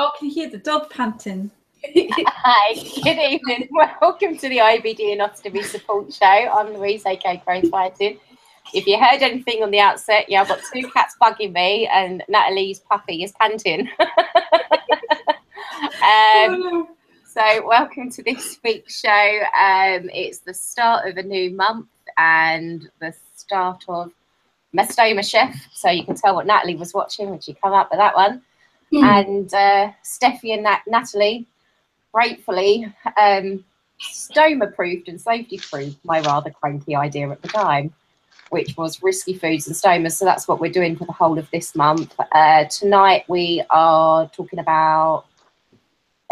Oh, can you hear the dog panting? Hi, good evening. Welcome to the IBD Ostomy support show. I'm Louise, aka Crow's Fighting. If you heard anything on the outset, yeah, I've got 2 cats bugging me, and Natalie's puppy is panting. So welcome to this week's show. It's the start of a new month and the start of my Stoma Chef. So you can tell what Natalie was watching when she came up with that one. And Steffi and Natalie, gratefully, Stoma proved and safety proved my rather cranky idea at the time, which was risky foods and stomas. So that's what we're doing for the whole of this month. Tonight we are talking about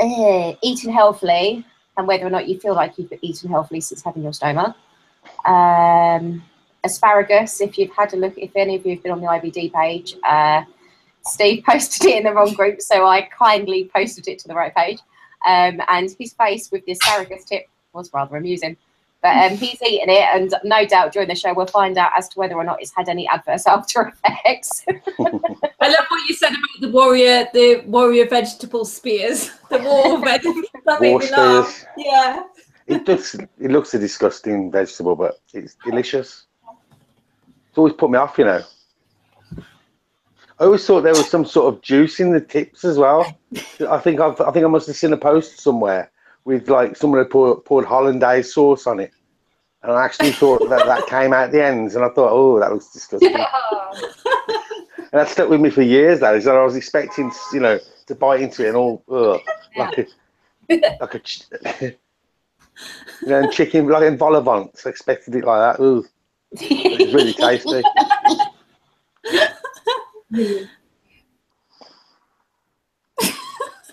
eating healthily and whether or not you feel like you've eaten healthily since having your stoma. Asparagus, if you've had a look, if any of you have been on the IBD page, Steve posted it in the wrong group, so I kindly posted it to the right page. And his face with the asparagus tip was rather amusing. But he's eaten it, and no doubt during the show we'll find out as to whether or not it's had any adverse after effects. I love what you said about the warrior vegetable spears. The war spears. Yeah. It looks a disgusting vegetable, but it's delicious. It's always put me off, you know. I always thought there was some sort of juice in the tips as well. I think I must have seen a post somewhere with like someone had poured hollandaise sauce on it, and I actually thought that came out the ends, and I thought, oh, that looks disgusting. Yeah. And that stuck with me for years. That is, I was expecting, you know, to bite into it and all like a you know, chicken like in vol au vent. I expected it like that. Ooh, it's really tasty.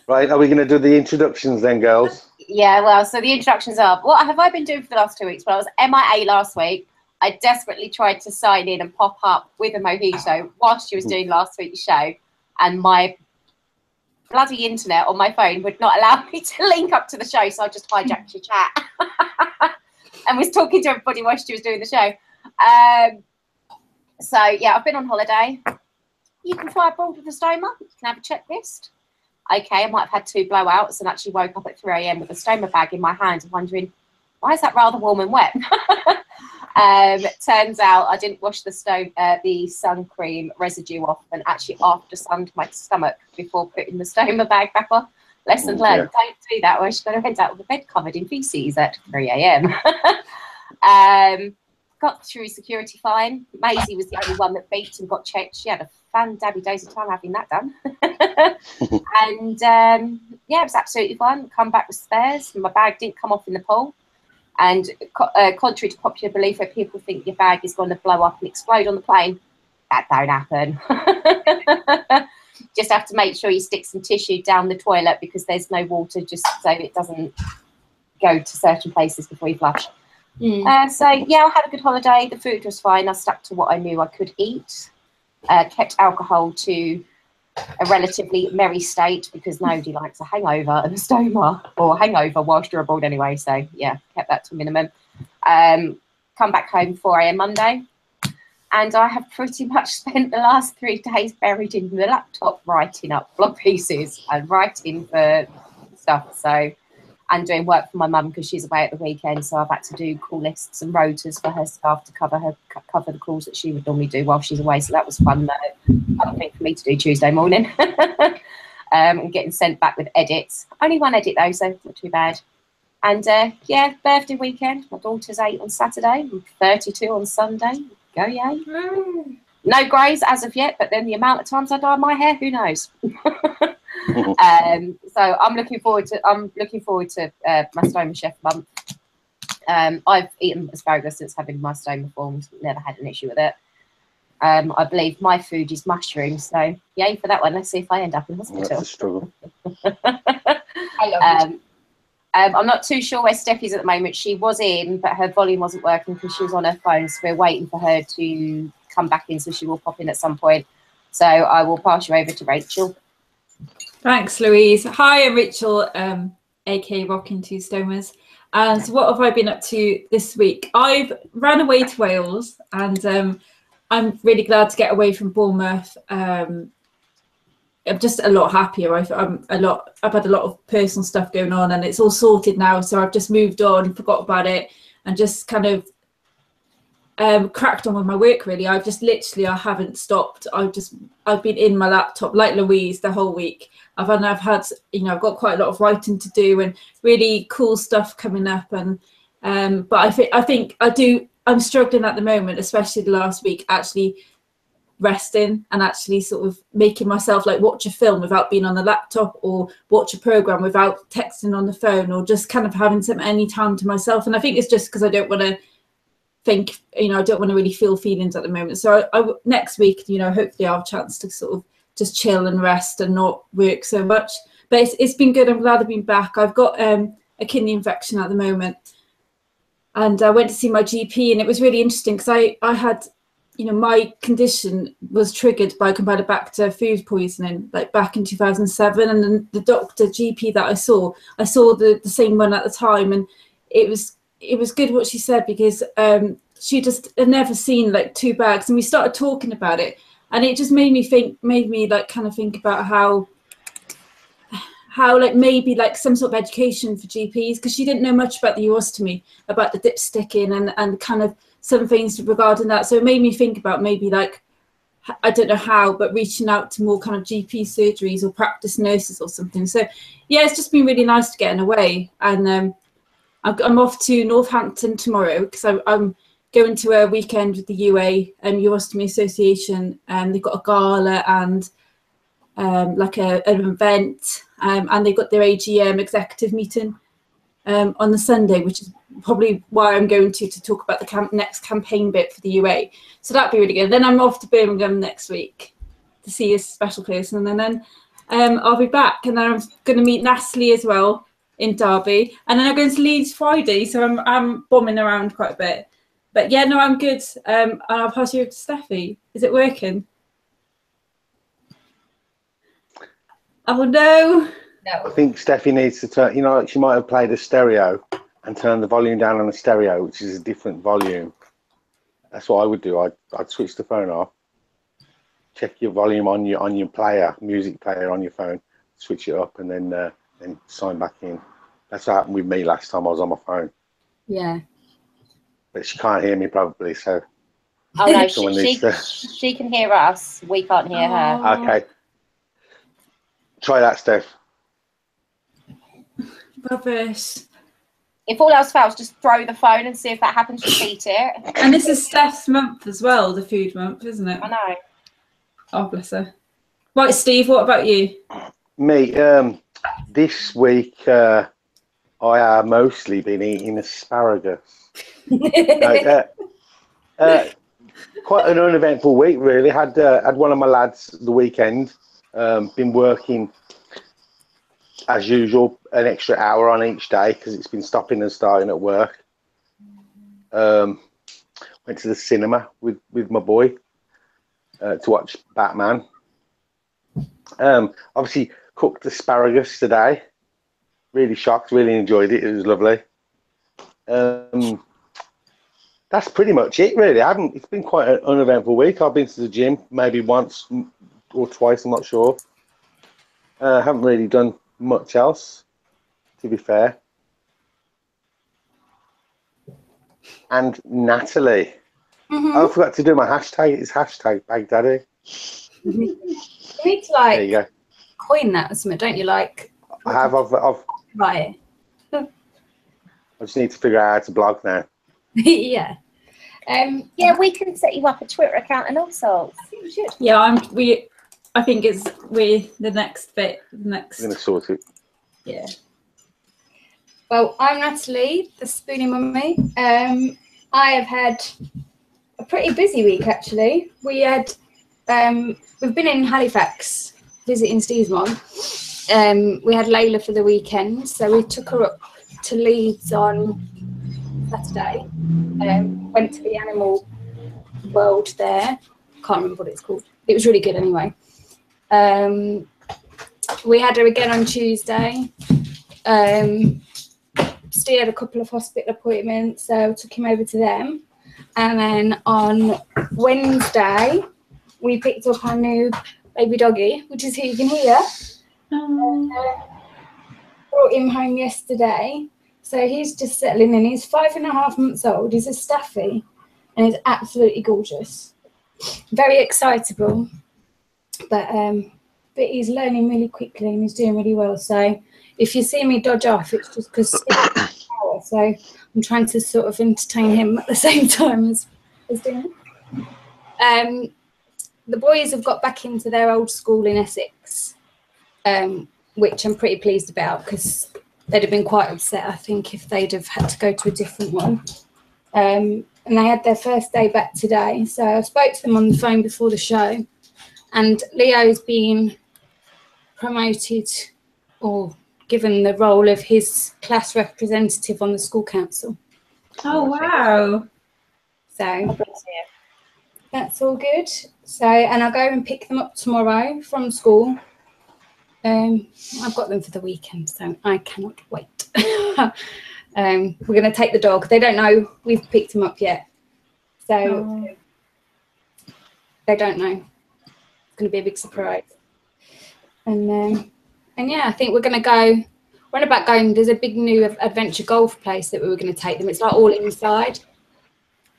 Right, are we going to do the introductions then, girls? Yeah, well, so the introductions are, what have I been doing for the last 2 weeks? Well, I was MIA last week. I desperately tried to sign in and pop up with a mojito whilst she was doing last week's show, and my bloody internet on my phone would not allow me to link up to the show, so I just hijacked your chat and was talking to everybody while she was doing the show. So, yeah, I've been on holiday. You can fly abroad with a stoma. You can have a checklist. Okay, I might have had 2 blowouts and actually woke up at 3 AM with a stoma bag in my hand and wondering, why is that rather warm and wet? Turns out I didn't wash the sun cream residue off and actually after sunned my stomach before putting the stoma bag back on. Lesson learned. Yeah. Don't do that, or she's going to end up with the bed covered in feces at 3 AM. Got through security fine. Maisie was the only one that beeped and got checked. She had a fan-dabby days of time having that done. And yeah, it was absolutely fine. Come back with spares. My bag didn't come off in the pool. And contrary to popular belief where people think your bag is going to blow up and explode on the plane, that don't happen. Just have to make sure you stick some tissue down the toilet because there's no water, just so it doesn't go to certain places before you flush. So yeah, I had a good holiday. The food was fine. I stuck to what I knew I could eat. Kept alcohol to a relatively merry state because nobody likes a hangover and a stoma, or hangover whilst you're abroad anyway. So yeah, kept that to a minimum. Come back home 4 AM Monday, and I have pretty much spent the last 3 days buried in the laptop writing up blog pieces and writing for stuff. So, and doing work for my mum because she's away at the weekend, so I've had to do call lists and rotas for her staff to cover the calls that she would normally do while she's away. So that was fun. Fun thing for me to do Tuesday morning. And getting sent back with edits. Only 1 edit though, so not too bad. And yeah, birthday weekend. My daughter's 8 on Saturday. I'm 32 on Sunday. Go yay! No greys as of yet, but then the amount of times I dye my hair, who knows? So I'm looking forward to my Stoma Chef month. I've eaten asparagus since having my stoma formed, never had an issue with it. I believe my food is mushrooms, so yay for that one. Let's see if I end up in hospital. That's a struggle. I love it. I'm not too sure where Steph is at the moment. She was in, but her volume wasn't working because she was on her phone, so we're waiting for her to come back in, so she will pop in at some point. So I will pass you over to Rachel. Thanks, Louise. Hi, I'm Rachel, aka Rocking Two Stomas. And so what have I been up to this week? I've ran away to Wales, and I'm really glad to get away from Bournemouth. I'm just a lot happier. I've had a lot of personal stuff going on, and it's all sorted now. So I've just moved on, forgot about it, and just kind of cracked on with my work. Really, I haven't stopped. I've been in my laptop like Louise the whole week. I've had I've got quite a lot of writing to do and really cool stuff coming up. And but I think I'm struggling at the moment, especially the last week, actually resting and actually sort of making myself like watch a film without being on the laptop, or watch a program without texting on the phone, or just kind of having some any time to myself. And I think it's just because I don't want to think, I don't want to really feel feelings at the moment. So I next week, hopefully I'll have a chance to sort of just chill and rest and not work so much. But it's been good. I'm glad I've been back. I've got a kidney infection at the moment, and I went to see my GP, and it was really interesting because I had, my condition was triggered by Campylobacter food poisoning, like back in 2007. And then the GP that I saw the same one at the time, and it was good what she said, because she just had never seen like 2 bags, and we started talking about it, and it just made me think about how like maybe like some sort of education for GPs, because she didn't know much about the ostomy, about the dipsticking and kind of some things regarding that. So it made me think about maybe like, I don't know how, but reaching out to more kind of GP surgeries or practice nurses or something. So yeah, it's just been really nice to get away. And I'm off to Northampton tomorrow, because I'm going to a weekend with the UA Ostomy Association, and they've got a gala and like an event, and they've got their AGM executive meeting on the Sunday, which is probably why I'm going to talk about the next campaign bit for the UA. So that'd be really good. Then I'm off to Birmingham next week to see a special person, and then I'll be back, and then I'm going to meet Natalie as well in Derby, and then I'm going to Leeds Friday, so I'm bombing around quite a bit. But yeah, no, I'm good. And I'll pass you over to Steffi. Is it working? Oh no. I think Steffi needs to turn, she might have played a stereo and turn the volume down on the stereo, which is a different volume. That's what I would do. I'd switch the phone off, check your volume on your player, music player on your phone, switch it up, and then sign back in. That's what happened with me last time I was on my phone. Yeah. But she can't hear me probably, so. Oh no, she can hear us. We can't hear her. Okay. Try that, Steph. Rubbish. If all else fails, just throw the phone and see if that happens. Repeat it. And this is Steph's month as well, the food month, isn't it? I know. Oh, bless her. Right, Steve, what about you? Me, this week I have mostly been eating asparagus. Quite an uneventful week, really. Had one of my lads the weekend. Been working as usual, an extra hour on each day because it's been stopping and starting at work. Went to the cinema with my boy to watch Batman. Obviously cooked asparagus today. Really shocked, really enjoyed it. It was lovely. That's pretty much it, really. It's been quite an uneventful week. I've been to the gym maybe once or twice, I'm not sure. Haven't really done much else, to be fair. And Natalie, I forgot to do my hashtag. It's hashtag Baghdadi. You need to like there you go. Coin that or something, don't you? Like I have. I've right. I just need to figure out how to blog now. Yeah. Yeah, we can set you up a Twitter account and all sorts. We should. Yeah, I think we're the next bit. I'm gonna sort it. Yeah. Well, I'm Natalie, the Spoonie Mummy. I have had a pretty busy week actually. We had we've been in Halifax visiting Steve's mum. We had Layla for the weekend, so we took her up to Leeds on Saturday. Went to the animal world there. Can't remember what it's called. It was really good anyway. We had her again on Tuesday. Steve had a couple of hospital appointments, so took him over to them. And then on Wednesday, we picked up our new baby doggy, which is who you can hear. Brought him home yesterday. So he's just settling in. He's 5.5 months old. He's a staffy and he's absolutely gorgeous. Very excitable. But he's learning really quickly and he's doing really well. So if you see me dodge off, it's just because so I'm trying to sort of entertain him at the same time as doing it. The boys have got back into their old school in Essex, which I'm pretty pleased about because they'd have been quite upset, I think, if they'd have had to go to a different one. And they had their first day back today. So I spoke to them on the phone before the show, and Leo's been promoted or given the role of his class representative on the school council. Oh, wow. So that's all good. So, and I'll go and pick them up tomorrow from school. I've got them for the weekend, so I cannot wait. We're going to take the dog. They don't know we've picked him up yet. So they don't know. It's going to be a big surprise. And yeah, I think we're going to go. We're about going. There's a big new adventure golf place that we were going to take them. It's like all inside.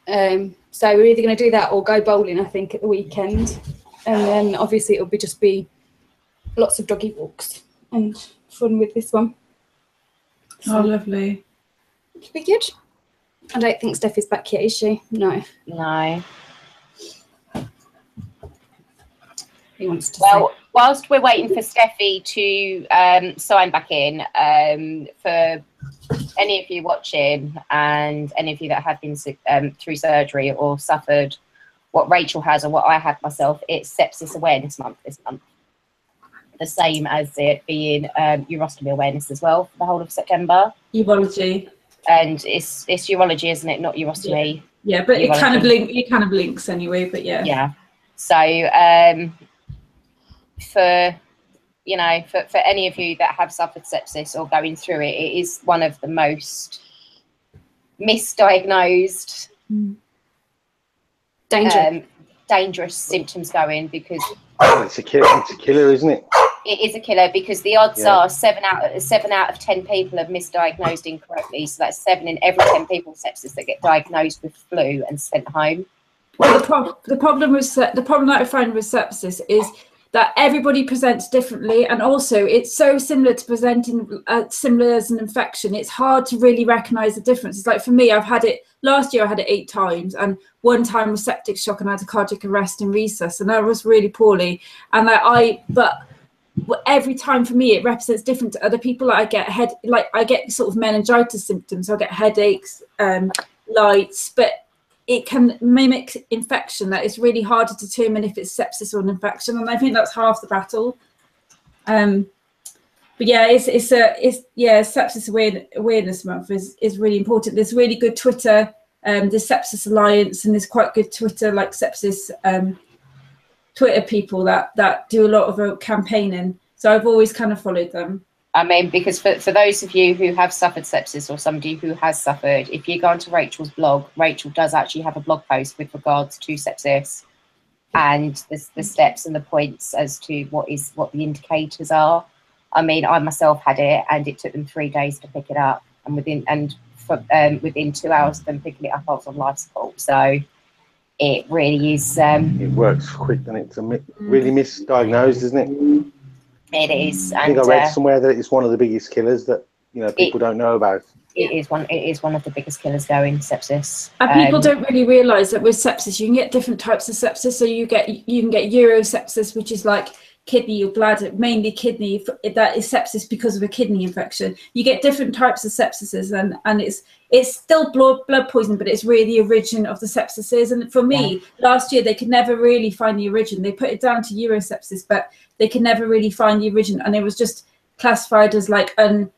So we're either going to do that or go bowling, I think, at the weekend. And then obviously it'll just be lots of doggy walks and fun with this one. So, oh, lovely. It'll be good. I don't think Steph is back yet, is she? No. No. He wants to say. Whilst we're waiting for Steffi to sign back in, for any of you watching and any of you that have been through surgery or suffered what Rachel has or what I had myself, it's Sepsis Awareness Month this month. The same as it being urostomy awareness as well for the whole of September. Urology. And it's urology, isn't it? Not urostomy. Yeah, but urology. It kind of links anyway, but yeah. Yeah. So for any of you that have suffered sepsis or going through it, it is one of the most misdiagnosed dangerous symptoms going, because it's a killer, isn't it? It is a killer, because the odds are 7 out of 10 people are misdiagnosed incorrectly. So that's 7 in every 10 people with sepsis that get diagnosed with flu and sent home. Well, the problem that I find with sepsis is that everybody presents differently, and also it's so similar to presenting similar as an infection. It's hard to really recognise the difference. It's like, for me, I've had it last year. I had it 8 times, and 1 time was septic shock, and I had a cardiac arrest in resus, and I was really poorly. And but every time for me, it represents different to other people. Like I get sort of meningitis symptoms. I get headaches, lights, but it can mimic infection. That it's really hard to determine if it's sepsis or an infection, and I think that's half the battle. But yeah, Sepsis Awareness Month is really important. There's really good Twitter. There's Sepsis Alliance, and there's quite good Twitter, like sepsis Twitter people that do a lot of campaigning. So I've always kind of followed them. I mean, because for those of you who have suffered sepsis, or somebody who has suffered, if you go onto Rachel's blog, Rachel does actually have a blog post with regards to sepsis and the steps and the points as to what the indicators are. I mean, I myself had it, and it took them 3 days to pick it up, and within 2 hours of them picking it up, I was on life support. So it really is. It works quick, and it's really misdiagnosed, isn't it? It is. I think I read somewhere that it's one of the biggest killers that people don't know about. It is one of the biggest killers going, sepsis. And people don't really realise that with sepsis, you can get different types of sepsis. So you can get urosepsis, which is like kidney or bladder, mainly kidney. That is sepsis because of a kidney infection. You get different types of sepsises, and it's still blood poisoning, but it's really the origin of the sepsises. And for me, last year, they could never really find the origin. They put it down to urosepsis, but they could never really find the origin, and it was just classified as like unknown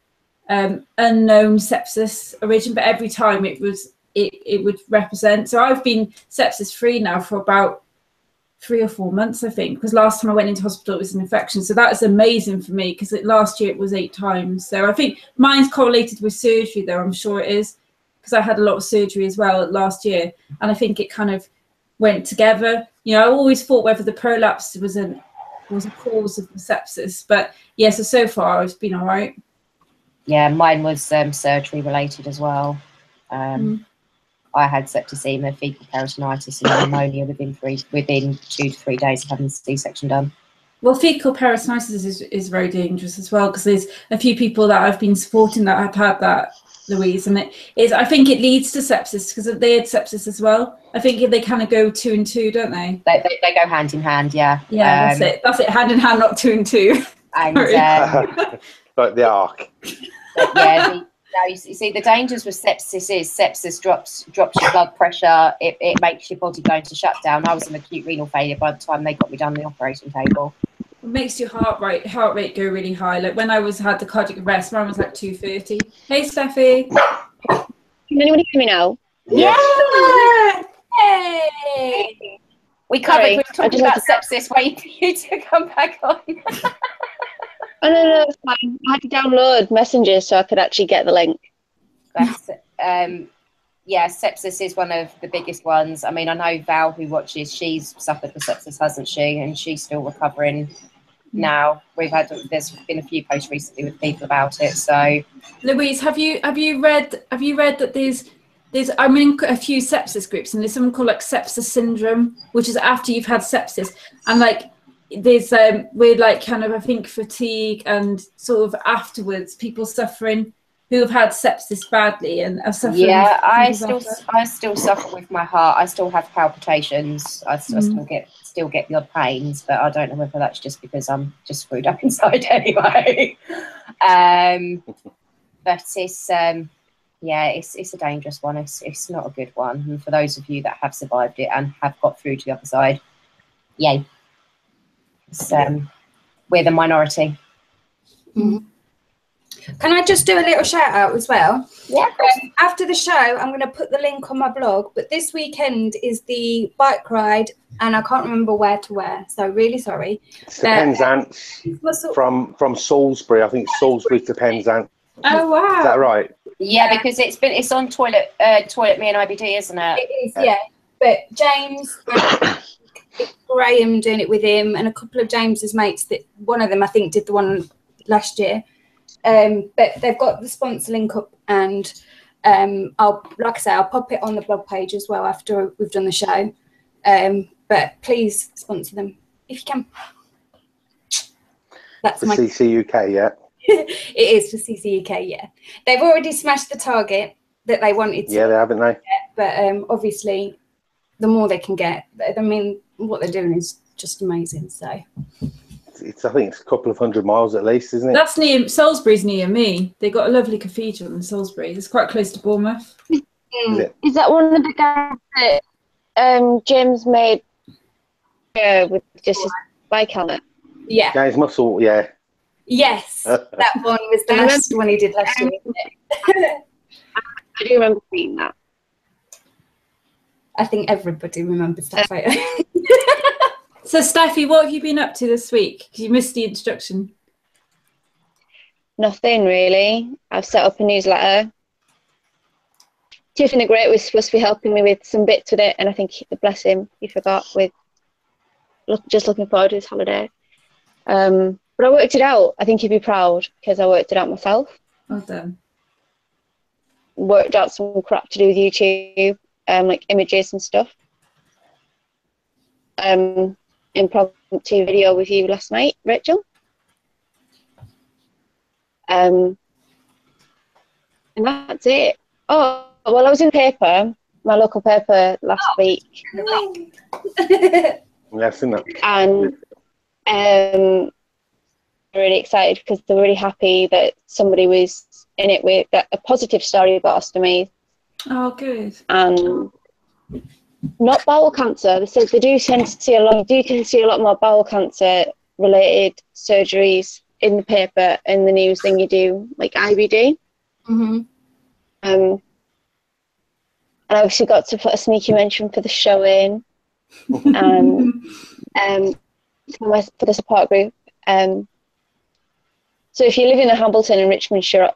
sepsis origin. But every time it would represent. So I've been sepsis free now for about 3 or 4 months, I think, because last time I went into hospital it was an infection. So that is amazing for me, because last year it was 8 times. So I think mine's correlated with surgery, though. I'm sure it is, because I had a lot of surgery as well last year, and I think it kind of went together. I always thought whether the prolapse was was a cause of the sepsis. But yeah, so far it's been all right. Yeah, mine was surgery related as well. I had septicemia, fecal peritonitis, and pneumonia within 2 to 3 days of having the C-section done. Well, fecal peritonitis is very dangerous as well, because there's a few people that I've been supporting that have had that, Louise, and I think it leads to sepsis because they had sepsis as well. I think they kind of go 2 and 2, don't they? They go hand in hand, yeah. Yeah, that's it, hand in hand, not 2 and 2. And like the arc. Yeah, you see, the dangers with sepsis is sepsis drops your blood pressure. It makes your body go into shutdown. I was in acute renal failure by the time they got me down the operating table. It makes your heart rate go really high. Like when I had the cardiac arrest, mine was like 230. Hey, Steffi. Can anyone hear me now? Yeah. Hey. We talking about sepsis. Wait for you to come back on. Oh, no, it's fine. I had to download Messenger so I could actually get the link. Yeah, sepsis is one of the biggest ones. I mean, I know Val, who watches, she's suffered with sepsis, hasn't she? And she's still recovering now. There's been a few posts recently with people about it. So, Louise, have you read that I'm in a few sepsis groups, and there's something called like sepsis syndrome, which is after you've had sepsis, and like there's weird like kind of I think fatigue and sort of afterwards people suffering who have had sepsis badly and are suffering. Yeah, I still suffer with my heart. I still have palpitations. I still get the odd pains, but I don't know whether that's just because I'm just screwed up inside anyway. But it's it's a dangerous one. It's not a good one. And for those of you that have survived it and have got through to the other side, yay. We're the minority. Mm-hmm. Can I just do a little shout out as well? Yeah. After the show, I'm going to put the link on my blog. But this weekend is the bike ride, and I can't remember where to where. So really sorry. It's the Penzance from Salisbury. I think Salisbury to Penzance. Oh wow! Is that right? Yeah, because it's on Toilet Me and IBD, isn't it? It is, yeah. But James, Graham doing it with him, and a couple of James's mates. That one of them I think did the one last year. But they've got the sponsor link up, and I'll pop it on the blog page as well after we've done the show. But please sponsor them if you can. That's for CC UK, yeah. It is for CC UK, yeah. They've already smashed the target that they wanted to. Yeah, they haven't they? But obviously, the more they can get, I mean, what they're doing is just amazing. So. I think it's a couple of 100 miles at least, isn't it? That's near Salisbury's near me. They got a lovely cathedral in Salisbury. It's quite close to Bournemouth. Is that one of the guys that James made with just his bike helmet? Yeah. James Muscle, yeah. Yes, that one was the last one he did last year. I do remember seeing that. I think everybody remembers that photo. So, Steffi, what have you been up to this week? Because you missed the introduction. Nothing really. I've set up a newsletter. Tiffany the Great was supposed to be helping me with some bits with it, and I think, bless him, he forgot with just looking forward to his holiday. But I worked it out. I think he'd be proud because I worked it out myself. Well done. Worked out some crap to do with YouTube, like images and stuff. Impromptu video with you last night, Rachel. And that's it. Oh, well, I was in paper, my local paper last week. Yes, isn't it? And really excited because they're really happy that somebody was in it with a positive story about ostomy. Oh, good. And not bowel cancer. They said they do tend to see a lot more bowel cancer related surgeries in the paper and the news than you do like IBD. Mm-hmm. And I obviously got to put a sneaky mention for the show in, and for the support group. So if you live in the Hambleton and Richmondshire,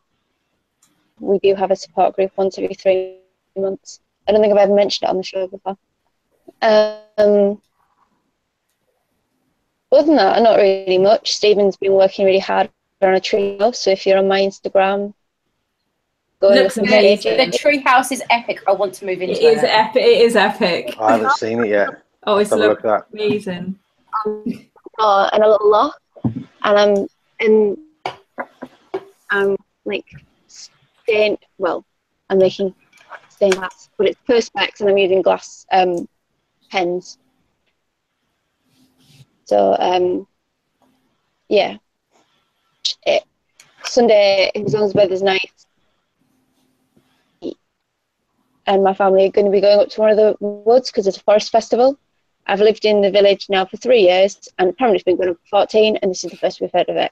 we do have a support group once every 3 months. I don't think I've ever mentioned it on the show before. other than that, not really much. Stephen's been working really hard on a tree house, so if you're on my Instagram, go and Looks look at amazing. pages. The tree house is epic. I want to move into It is epic. It is epic. I haven't seen it yet. Oh, Let's it's have a look at that. amazing. And a little lock, and I'm like I'm making stained glass, but it's perspex, and I'm using glass pens. So yeah, Sunday it was on his weather's night, and my family are going to be going up to one of the woods because it's a forest festival. I've lived in the village now for 3 years, and apparently it's been going on for 14, and this is the first we've heard of it.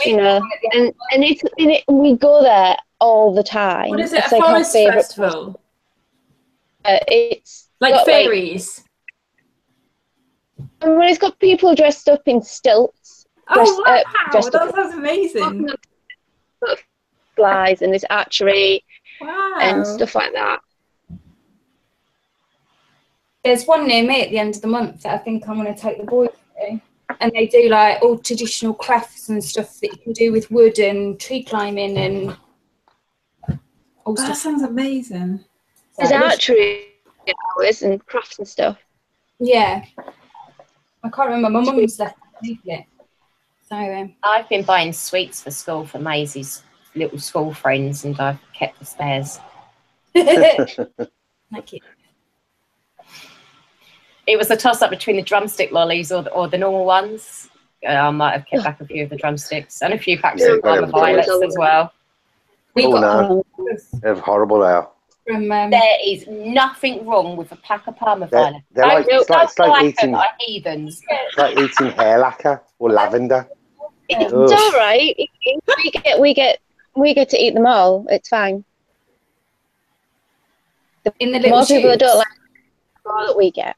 You know, and we go there all the time. What is it? It's A like our forest favourite festival? It's Like got, fairies? Well, it's got people dressed up in stilts. Oh, wow. Dressed That up sounds amazing. flies, and there's archery Wow. and stuff like that. There's one near me at the end of the month that I think I'm going to take the boys to. And they do like all traditional crafts and stuff that you can do with wood and tree climbing and all That stuff. sounds amazing. There's archery hours and crafts and stuff. Yeah. I can't remember. My mum's left it. So I've been buying sweets for school for Maisie's little school friends, and I've kept the spares. thank you. It was a toss-up between the drumstick lollies or the normal ones. I might have kept back a few of the drumsticks and a few packs of Parma violets as well. We Oh, got no. They're horrible, they are. from There is nothing wrong with a pack of Parma violets. They're like, it's like eating, are heathens. it's like eating hair lacquer or lavender. It's Ugh. all right. We get to eat them all. It's fine. in the The little more people that tubes. don't like the more that we get.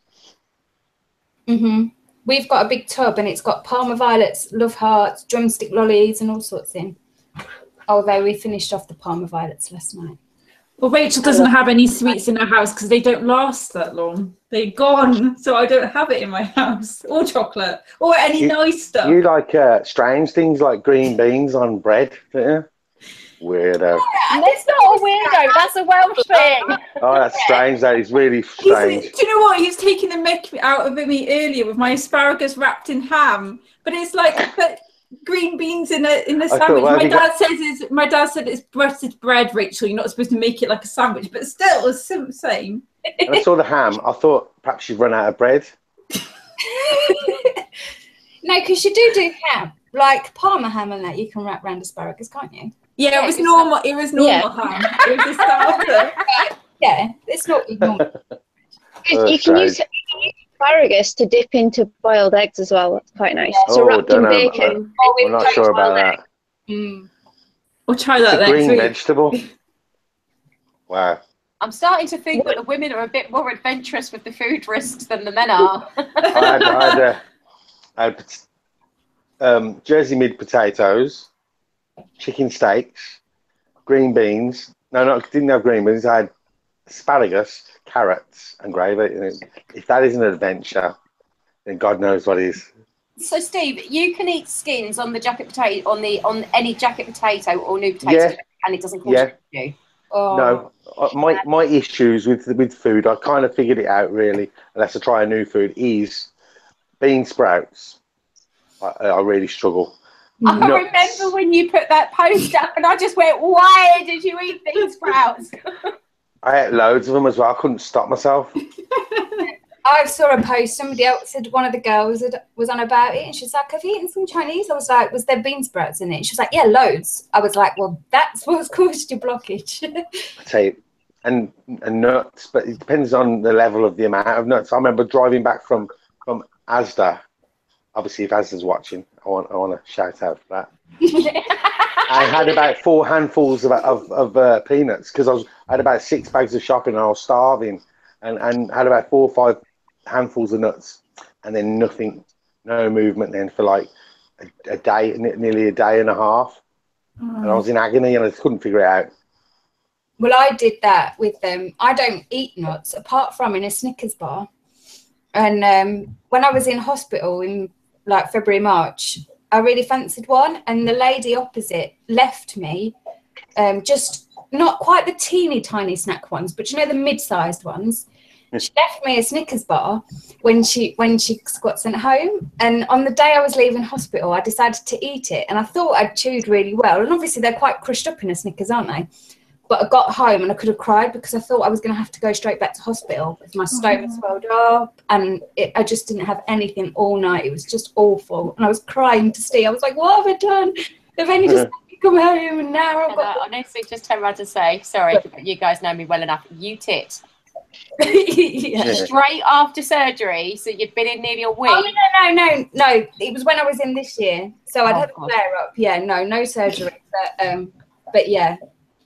We've got a big tub and it's got Parma violets, love hearts, drumstick lollies, and all sorts in. Although we finished off the Parma violets last night. Well, Rachel doesn't have any sweets in her house because they don't last that long. They're gone, so I don't have it in my house. Or chocolate, or any nice stuff. You like strange things like green beans on bread, don't you? Weirdo. That's not a weirdo. That's a Welsh thing. Oh, that's strange. That is really strange. Do you know what? He's taking the mick out of me earlier with my asparagus wrapped in ham, but it's like green beans in a sandwich. My dad said it's breaded bread, Rachel. You're not supposed to make it like a sandwich, but still, it's the same. And I saw the ham. I thought perhaps you'd run out of bread. No, because you do ham, like Parma ham and that. You can wrap round asparagus, can't you? Yeah, it was normal. It was normal ham. It was a starter. Yeah, it's not normal. You can use asparagus to dip into boiled eggs as well. That's quite nice. Yeah. So Oh, wrapped in don't know. bacon. I'm not sure about that. We'll try that It's a green next week. vegetable. Wow. I'm starting to think that the women are a bit more adventurous with the food risks than the men are. I had Jersey mid potatoes, chicken steaks, green beans. No, didn't have green beans. I had asparagus, carrots, and gravy. And if that isn't an adventure, then God knows what is. So, Steve, you can eat skins on the jacket potato, on any jacket potato or new potato, and it doesn't cause you. Oh. No, my issues with food, I kind of figured it out really, unless I try a new food, is bean sprouts. I really struggle. I remember when you put that post up and I just went, why did you eat bean sprouts? I ate loads of them as well. I couldn't stop myself. I saw a post, somebody else said, one of the girls was on about it, and she's like, have you eaten some Chinese? I was like, was there bean sprouts in it? She was like, yeah, loads. I was like, well, that's what's caused your blockage. I tell you, and nuts, but it depends on the level of the amount of nuts. I remember driving back from Asda. Obviously, if Asda's watching, I want to shout out for that. I had about 4 handfuls of peanuts because I had about 6 bags of shopping and I was starving, and had about 4 or 5 handfuls of nuts, and then nothing, no movement then for like a day, nearly a day and a half, and I was in agony and I couldn't figure it out. Well, I did that with them. I don't eat nuts apart from in a Snickers bar. And when I was in hospital in like February, March, I really fancied one, and the lady opposite left me just not quite the teeny tiny snack ones, but you know, the mid-sized ones. She left me a Snickers bar when she got sent home, and on the day I was leaving hospital, I decided to eat it, and I thought I'd chewed really well, and obviously they're quite crushed up in a Snickers, aren't they? But I got home and I could have cried because I thought I was going to have to go straight back to hospital with my stoma swelled up, and I just didn't have anything all night. It was just awful, and I was crying to Steve. I was like, "What have I done? They've only just come home, and now I've got." Honestly, just turn around to say, sorry, but you guys know me well enough. You tit. Yeah. Straight after surgery, so you'd been in nearly a week. Oh no! It was when I was in this year, so I'd had a flare up. Yeah, no surgery, but yeah.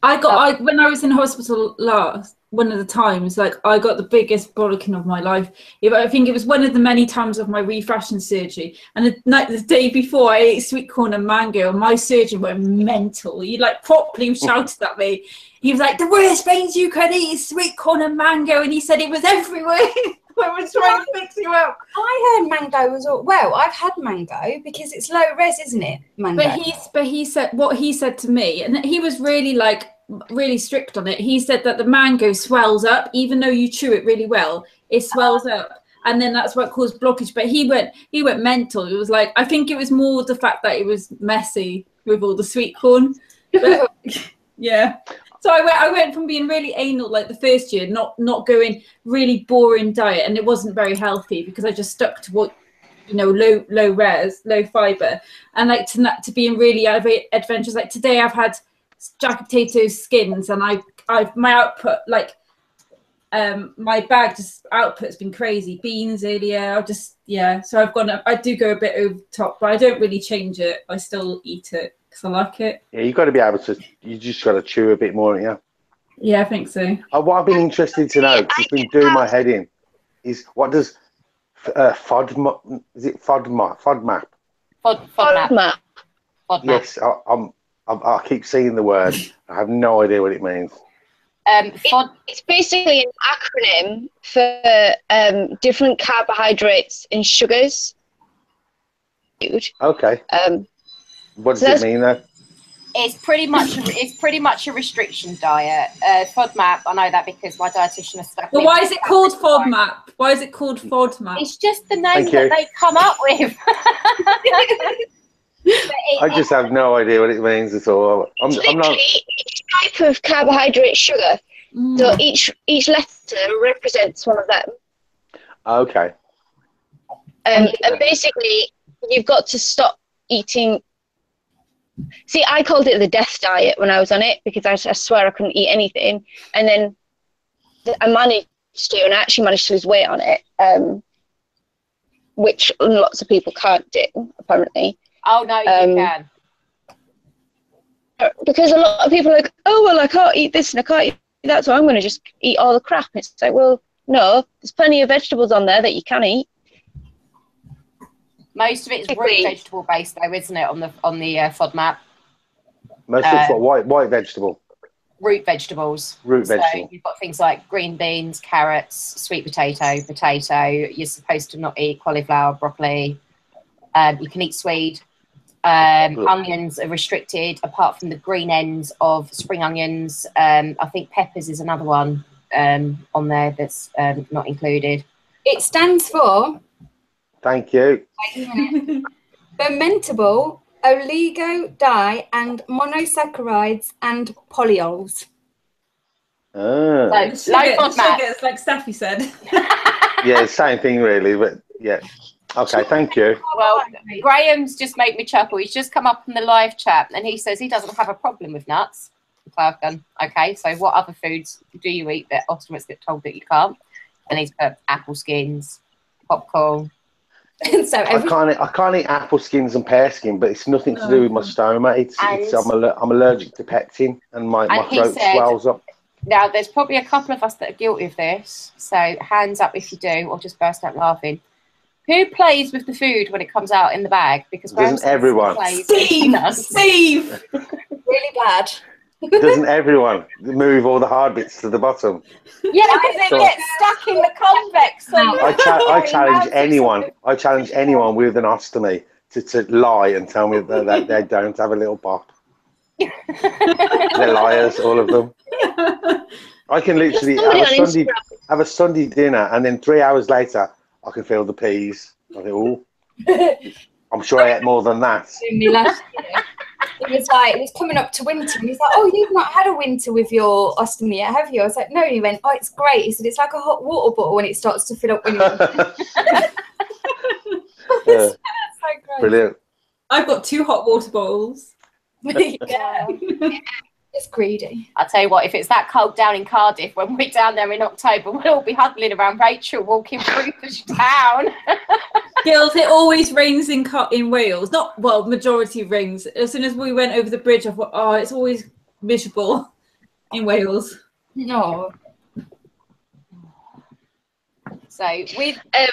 When I was in hospital last, one of the times, like, I got the biggest bollocking of my life. I think it was one of the many times of my refrashing surgery. And the day before, I ate sweet corn and mango, and my surgeon went mental. He like properly shouted at me. He was like, "The worst things you could eat is sweet corn and mango," and he said it was everywhere. I was trying to fix you up. I heard mango was I've had mango because it's low res, isn't it? Mango. But he said what he said to me, and he was really strict on it. He said that the mango swells up, even though you chew it really well, it swells up, and then that's what caused blockage. But he went mental. It was like, I think it was more the fact that it was messy with all the sweet corn. But, yeah. So I went from being really anal like the first year, not going really boring diet, and it wasn't very healthy because I just stuck to what, low res, low fiber, and like to being really adventurous. Like today, I've had jacket potato skins, and I've my output, like my bag just output's been crazy. Beans earlier, so I do go a bit over the top, but I don't really change it. I still eat it because I like it. Yeah, you've got to be able to. You just got to chew a bit more, yeah. Yeah, I think so. What I've been interested to know, because it's been doing my head in, is what does FODMAP? Is it FODMAP? FODMAP. Yes, I keep seeing the word. I have no idea what it means. It's basically an acronym for different carbohydrates and sugars. Okay. What does it mean though? It's pretty much a restriction diet. FODMAP, I know that because my dietitian has stuck. But why is it called FODMAP? Why is it called FODMAP? It's just the name that they come up with. I just have no idea what it means at all. I'm not. Each type of carbohydrate sugar. So each letter represents one of them. Okay. And basically, you've got to stop eating. See, I called it the death diet when I was on it because I swear I couldn't eat anything, and then I managed to, and I actually managed to lose weight on it, which lots of people can't do apparently. Oh no, you can. Because a lot of people are like, oh well, I can't eat this and I can't eat that, so I'm going to just eat all the crap. It's like, well, no, there's plenty of vegetables on there that you can eat. Most of it is root vegetable based, though, isn't it? On the FODMAP. Most of it's what white vegetable. Root vegetables. So you've got things like green beans, carrots, sweet potato. You're supposed to not eat cauliflower, broccoli. You can eat swede. Onions are restricted, apart from the green ends of spring onions. I think peppers is another one on there that's not included. It stands for. Thank you. Fermentable oligo di and monosaccharides and polyols. So, sugars, like Steffi said. Yeah, same thing really, but yeah. Okay, thank you. Well, Graham's just made me chuckle. He's just come up in the live chat and he says he doesn't have a problem with nuts. Okay, so what other foods do you eat that Ostomers get told that you can't? And he's put apple skins, popcorn. So I can't eat apple skins and pear skin, but it's nothing to do with my stoma. I'm allergic to pectin, and my throat swells up. Now, there's probably a couple of us that are guilty of this, so hands up if you do, or just burst out laughing. Who plays with the food when it comes out in the bag? Because doesn't everyone? Steve. Really bad. Doesn't everyone move all the hard bits to the bottom? Yeah, because it gets stuck in the convex. So I challenge anyone. I challenge anyone with an ostomy to lie and tell me that they don't have a little pop. They're liars, all of them. I can literally have a Sunday dinner, and then 3 hours later, I can feel the peas. I think, oh, I'm sure I ate more than that. It was coming up to winter, and he's like, "Oh, you've not had a winter with your ostomy yet, have you?" I was like, "No." And he went, "Oh, it's great." He said, "It's like a hot water bottle when it starts to fill up." When so Brilliant. I've got 2 hot water bottles. Yeah. It's greedy. I'll tell you what, if it's that cold down in Cardiff, when we're down there in October, we'll all be huddling around Rachel walking through the town. Girls, it always rains in Wales. Not, well, majority rains. As soon as we went over the bridge, I thought, oh, it's always miserable in Wales. No. So with I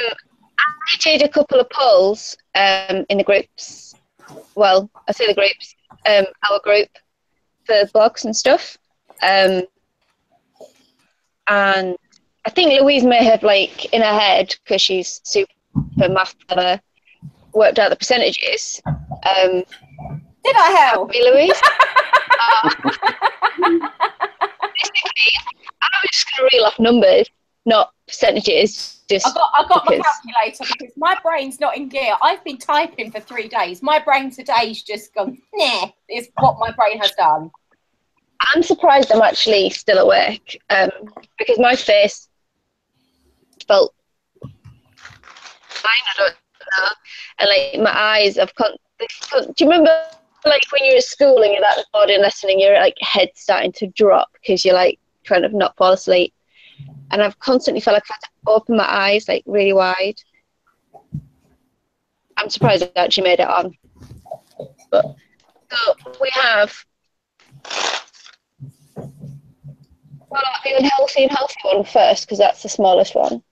did a couple of polls in the groups. Well, I say the groups, our group for blogs and stuff. And I think Louise may have, like, in her head, because she's super math clever, worked out the percentages. did I help? Happy, Louise? Basically, I was just going to reel off numbers, not percentages. Just I got my calculator because my brain's not in gear. I've been typing for 3 days. My brain today's just gone, nah, is what my brain has done. I'm surprised I'm actually still awake because my face felt fine, I don't know. And, like, my eyes have do you remember, like, when you're at school and you're at the boarding lesson and your, like, head starting to drop because you're, like, trying to not fall asleep? And I've constantly felt like I had to open my eyes, like, really wide. I'm surprised I actually made it on. But so we have, well, the unhealthy and healthy one first, because that's the smallest one.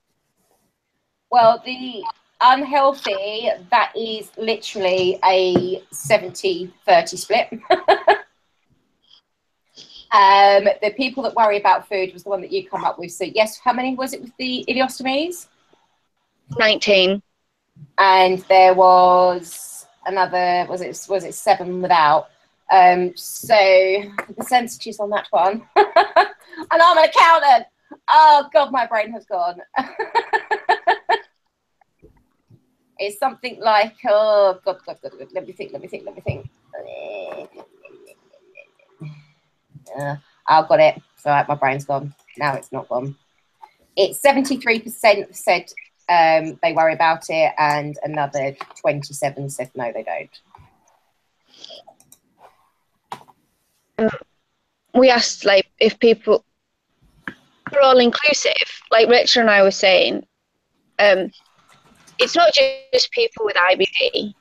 Well, the unhealthy, that is literally a 70-30 split. The people that worry about food was the one that you come up with. So yes, how many was it with the ileostomies? 19. And there was another, was it 7 without? So the percentages on that one. And I'm an accountant. Oh God, my brain has gone. It's something like, oh God, let me think. I've got it. So my brain's gone. Now it's not gone. It's 73% said they worry about it, and another 27 said no, they don't. We asked, like, if people are all inclusive, like Rachel and I were saying. It's not just people with IBD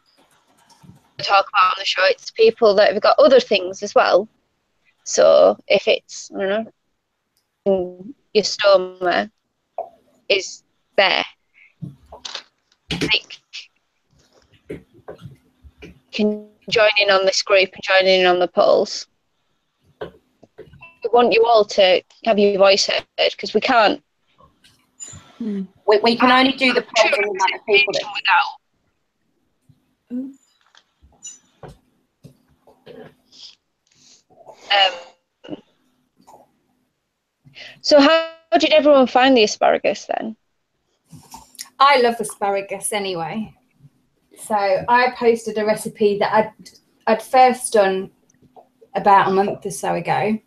we talk about on the show, it's people that have got other things as well. So if it's, I don't know, your stoma is there, like, you can join in on this group and join in on the polls. We want you all to have your voice heard, because we can't. We can only do the polls on the amount of people that. So how did everyone find the asparagus then? I love asparagus anyway. So I posted a recipe that I'd first done about a month or so ago.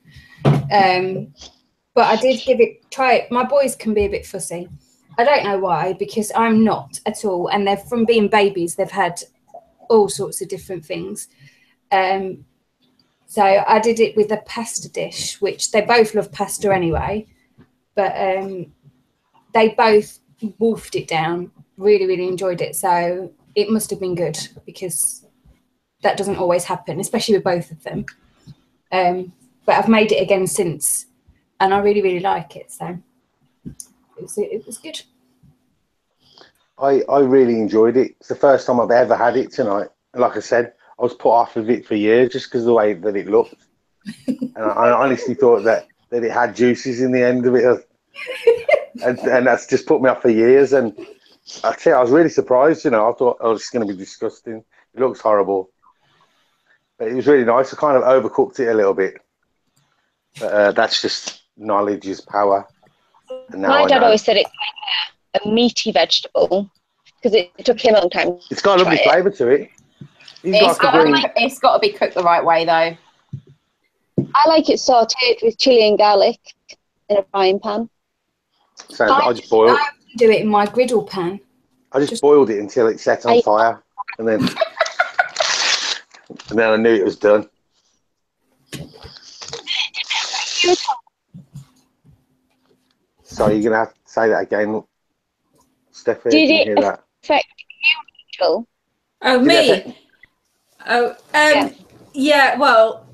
But I did try it. My boys can be a bit fussy. I don't know why, because I'm not at all. And they're, from being babies, they've had all sorts of different things. So I did it with a pasta dish, which they both love pasta anyway. But they both wolfed it down, really, really enjoyed it. So it must have been good, because that doesn't always happen, especially with both of them. But I've made it again since, and I really, really like it. So it was good. I really enjoyed it. It's the first time I've ever had it tonight. And like I said, I was put off of it for years just because of the way that it looked. And I honestly thought that it had juices in the end of it. And that's just put me off for years. And I tell you, I was really surprised, you know. I thought, oh, it's going to be disgusting. It looks horrible. But it was really nice. I kind of overcooked it a little bit. But that's just knowledge is power. And now My I dad know. always said it's like a meaty vegetable because it took him a long time. It's got a lovely flavour to it. It's got to be cooked the right way, though. I like it sautéed with chili and garlic in a frying pan. I just boiled. I do it in my griddle pan. I just boiled it until it set on fire, and then I knew it was done. Sorry, you're gonna have to say that again, Steffi. Did you it hear that? affect you? Oh, me? Oh, yeah, well,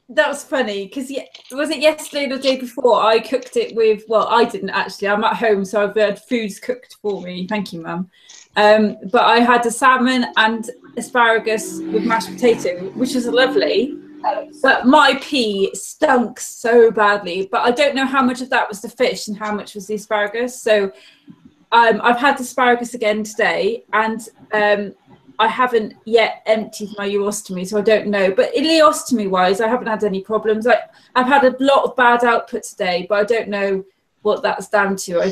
that was funny because was it yesterday or the day before I cooked it with, well, I didn't actually, I'm at home, so I've had foods cooked for me. Thank you, Mum. But I had a salmon and asparagus with mashed potato, which was lovely. But my pea stunk so badly. But I don't know how much of that was the fish and how much was the asparagus. So I've had the asparagus again today, and I haven't yet emptied my urostomy, so I don't know. But ileostomy-wise, I haven't had any problems. I've had a lot of bad output today, but I don't know what that's down to. I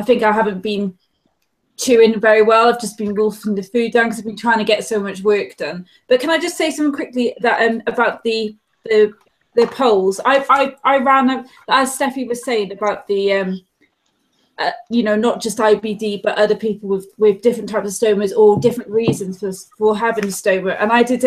think I haven't been chewing very well. I've just been wolfing the food down because I've been trying to get so much work done. But can I just say something quickly that about the polls? I ran, as Steffi was saying, about the you know, not just IBD, but other people with different types of stomas or different reasons for having a stoma. And I did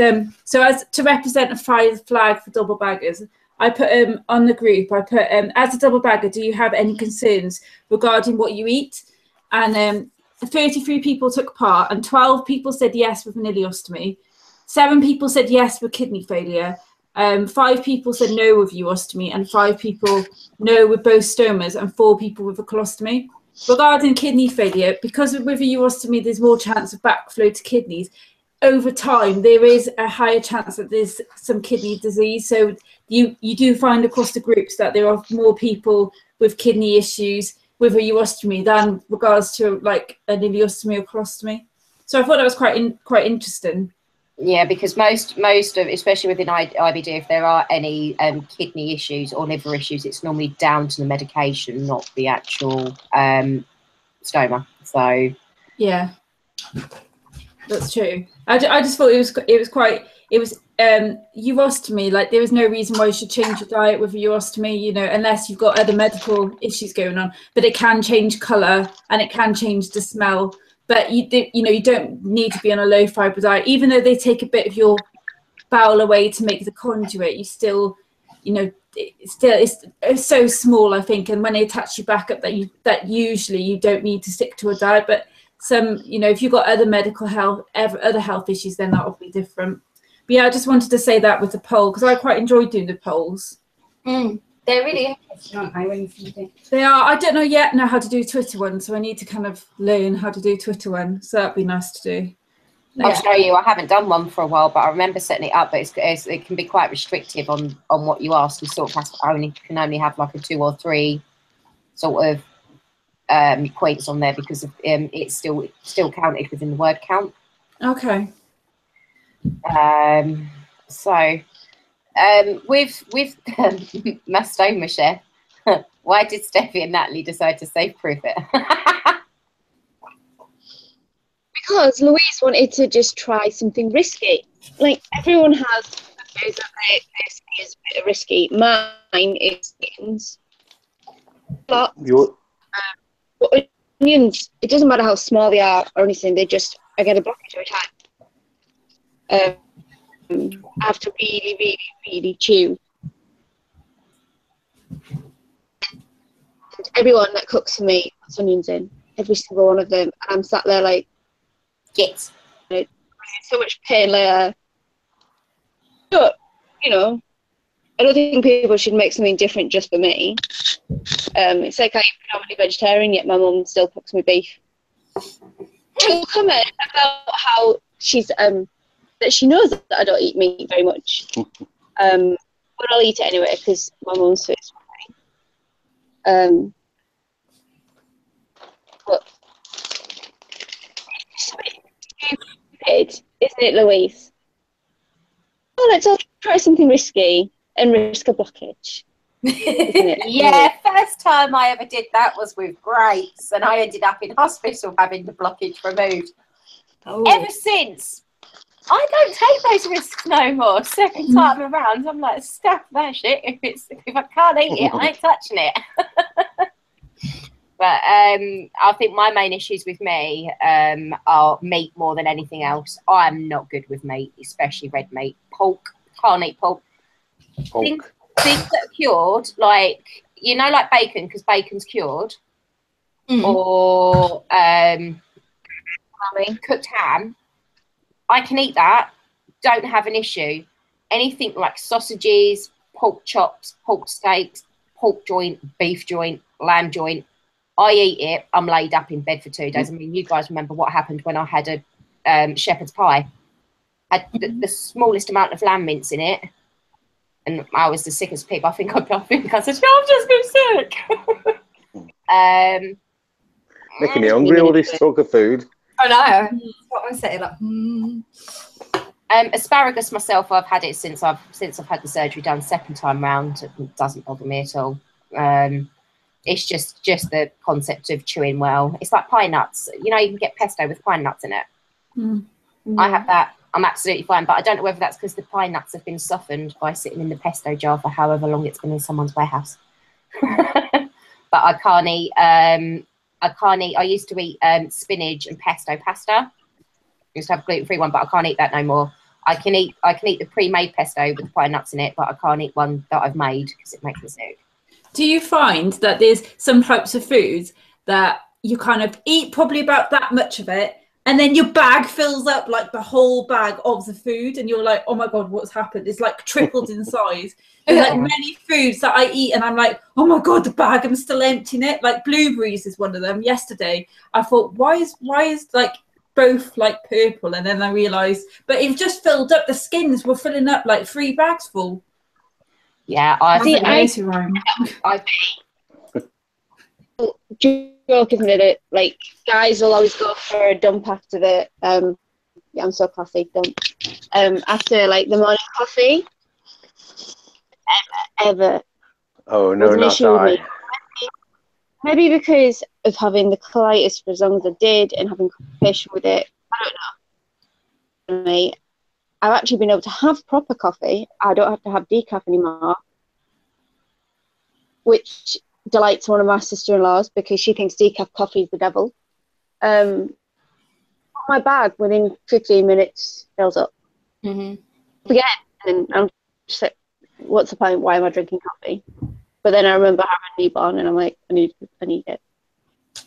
so as to represent a flag for double baggers. I put on the group. I put as a double bagger, do you have any concerns regarding what you eat? And 33 people took part, and 12 people said yes with an ileostomy. 7 people said yes with kidney failure. 5 people said no with urostomy, and 5 people no with both stomas, and 4 people with a colostomy. Regarding kidney failure, because with a urostomy there's more chance of backflow to kidneys, over time there is a higher chance that there's some kidney disease. So you do find across the groups that there are more people with kidney issues with a urostomy than regards to like an ileostomy or colostomy. So I thought that was quite interesting. Yeah, because most of, especially within IBD, if there are any kidney issues or liver issues, it's normally down to the medication, not the actual stoma. So yeah, that's true. I just thought it was urostomy. Like there was no reason why you should change your diet with a urostomy, you know, unless you've got other medical issues going on. But it can change colour and it can change the smell. But you don't need to be on a low fibre diet, even though they take a bit of your bowel away to make the conduit. You still, you know, it's so small, I think. And when they attach you back up, that usually you don't need to stick to a diet. But some, you know, if you've got other health issues, then that will be different. But yeah, I just wanted to say that with the poll because I quite enjoyed doing the polls. They're really interesting, aren't they? When you see them. They are. I don't know how to do Twitter one, so I need to kind of learn how to do Twitter one. So that'd be nice to do. I'll show you. I haven't done one for a while, but I remember setting it up. But it can be quite restrictive on what you ask. You sort of can only have like a 2 or 3 sort of points on there because it's still counted within the word count. Okay. So. With my stoma chef, why did Steffi and Natalie decide to safe-proof it? Because Louise wanted to just try something risky. Like everyone has foods that they see as a bit risky. Mine is onions. But onions, it doesn't matter how small they are or anything. I get a blockage every time. I have to really, really, really chew. And everyone that cooks for me puts onions in, every single one of them. And I'm sat there like, yes, so much pain later. But, you know, I don't think people should make something different just for me. It's like I'm predominantly vegetarian, yet my mum still cooks me beef. She'll comment about how she's that she knows that I don't eat meat very much. And but I'll eat it anyway because my mum's food's fine. But it's isn't it, Louise? Oh, let's all try something risky and risk a blockage. Isn't it? Yeah, first time I ever did that was with grapes, and I ended up in hospital having the blockage removed. Oh. Ever since, I don't take those risks no more. Second time around, I'm like, stuff that shit. If I can't eat it, I ain't touching it. But I think my main issues with me are meat more than anything else. I'm not good with meat, especially red meat. Pork, can't eat pork. Things that are cured, like, you know, like bacon, because bacon's cured, or cooked ham, I can eat that, don't have an issue. Anything like sausages, pork chops, pork steaks, pork joint, beef joint, lamb joint, I eat it. I'm laid up in bed for 2 days. I mean, you guys remember what happened when I had a shepherd's pie. I had the smallest amount of lamb mince in it, and I was the sickest pig. I think I said, "Oh, I'm just been sick." Making me hungry, all this talk of food. I know. That's what I'm saying. Like, asparagus myself, I've had it since I've had the surgery done. Second time round, it doesn't bother me at all. It's just the concept of chewing well. It's like pine nuts. You know, you can get pesto with pine nuts in it. I have that. I'm absolutely fine, but I don't know whether that's because the pine nuts have been softened by sitting in the pesto jar for however long it's been in someone's warehouse. But I can't eat. I used to eat spinach and pesto pasta. I used to have a gluten-free one, but I can't eat that no more. I can eat the pre-made pesto with the pine nuts in it, but I can't eat one that I've made because it makes me sick. Do you find that there's some types of foods that you kind of eat probably about that much of it, and then your bag fills up like the whole bag of the food, and you're like, oh my God, what's happened? It's like tripled in size. There's like many foods that I eat and I'm like, oh my God, the bag, I'm still emptying it. Like blueberries is one of them. Yesterday, I thought, why is like both like purple? And then I realised, but it just filled up. The skins were filling up like 3 bags full. Yeah, joke, isn't it? Like guys will always go for a dump after the yeah, I'm so classy, dump. After like the morning coffee. Ever. Oh no, not I. Maybe because of having the colitis for as long as I did and having complication with it. I don't know. I've actually been able to have proper coffee. I don't have to have decaf anymore, which delights one of my sister-in-laws because she thinks decaf coffee is the devil. My bag within 15 minutes fills up. Again, and I'm just like, what's the point? Why am I drinking coffee? But then I remember having a newborn, and I'm like, I need it.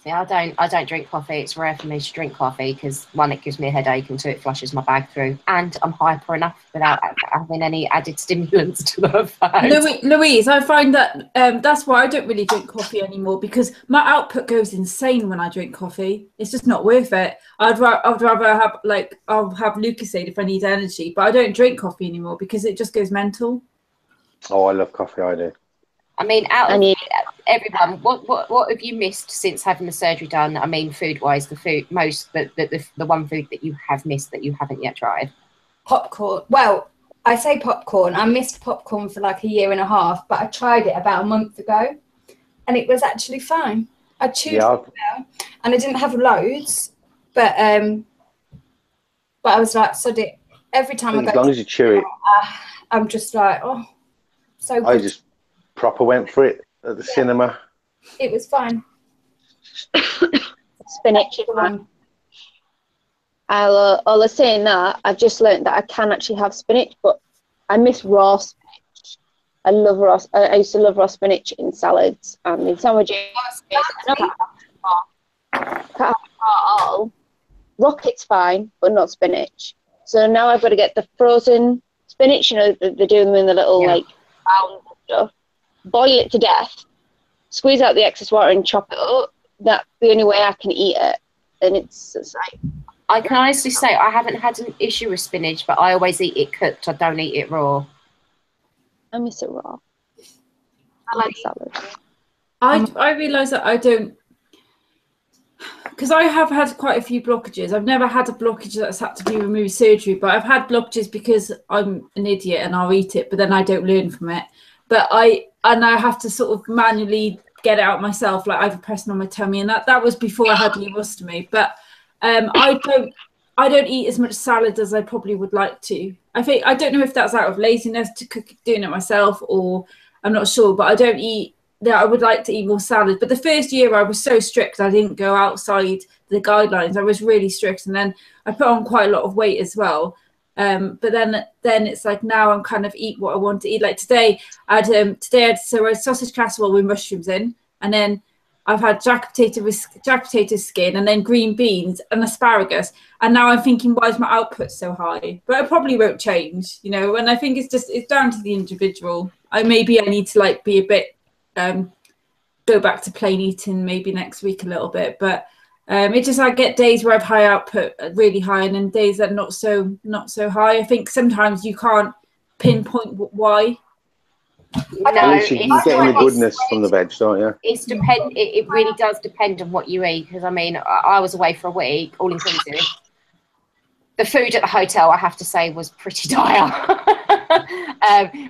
Yeah, I don't drink coffee. It's rare for me to drink coffee because 1, it gives me a headache, and 2, it flushes my bag through, and I'm hyper enough without having any added stimulants to the food. Louise, I find that that's why I don't really drink coffee anymore, because my output goes insane when I drink coffee. It's just not worth it. I'd rather have I'll have Lucozade if I need energy, but I don't drink coffee anymore because it just goes mental. Oh, I love coffee. I do. I mean, out of everyone, what have you missed since having the surgery done? I mean, food-wise, the one food that you have missed that you haven't yet tried? Popcorn. Well, I say popcorn. I missed popcorn for like 1.5 years, but I tried it about a month ago, and it was actually fine. I chewed it well, and I didn't have loads, but I was like, sod it. Every time I go, as long as you chew it, I'm just like, oh, so good. I just proper went for it at the cinema. It was fine. Spinach is one. I'll saying that I've just learned that I can actually have spinach, but I miss raw spinach. I love raw. I used to love raw spinach in salads and in sandwiches. I can't have it raw at all. Rocket's fine, but not spinach. So now I've got to get the frozen spinach. You know, they do them in the little like round stuff. Boil it to death, squeeze out the excess water and chop it up. That's the only way I can eat it. And it's like, I can honestly say I haven't had an issue with spinach, but I always eat it cooked. I don't eat it raw. I miss it raw. I like salad. I realise that I don't, because I have had quite a few blockages. I've never had a blockage that's had to be removed surgery, but I've had blockages because I'm an idiot and I'll eat it, but then I don't learn from it. But I have to sort of manually get it out myself, like either pressing on my tummy, and that was before I had the ostomy. But I don't eat as much salad as I probably would like to. I don't know if that's out of laziness to doing it myself, or I'm not sure, but I don't eat. Yeah, I would like to eat more salad. But the first year I was so strict, I didn't go outside the guidelines. I was really strict, and then I put on quite a lot of weight as well. But then it's like now I'm kind of eat what I want to eat. Like today I had sausage casserole with mushrooms in, and then I've had jack potato skin, and then green beans and asparagus. And now I'm thinking, why is my output so high? But it probably won't change, you know. And I think it's down to the individual. I need to like be a bit. Go back to plain eating maybe next week a little bit, but it just, I get days where I've high output, really high, and then days that not so high. I think sometimes you can't pinpoint why. No, you're getting the goodness from the veg, don't you? It really does depend on what you eat, because I mean, I was away for a week, all inclusive. The food at the hotel, I have to say, was pretty dire.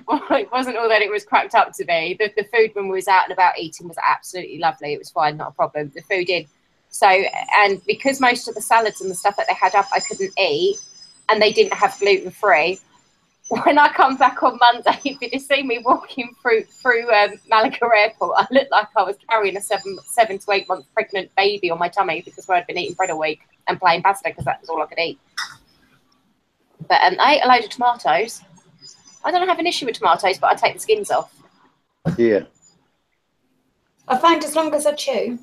Well, it wasn't all that it was cracked up to be. The food when we was out and about eating was absolutely lovely. It was fine, not a problem. The food in. So, and because most of the salads and the stuff that they had up, I couldn't eat, and they didn't have gluten-free. When I come back on Monday, if you'd have seen me walking through Malaga Airport, I looked like I was carrying a 7 to 8 month pregnant baby on my tummy, because I'd been eating bread a week and plain pasta, because that was all I could eat. But I ate a load of tomatoes. I don't have an issue with tomatoes, but I take the skins off. Yeah. I find as long as I chew.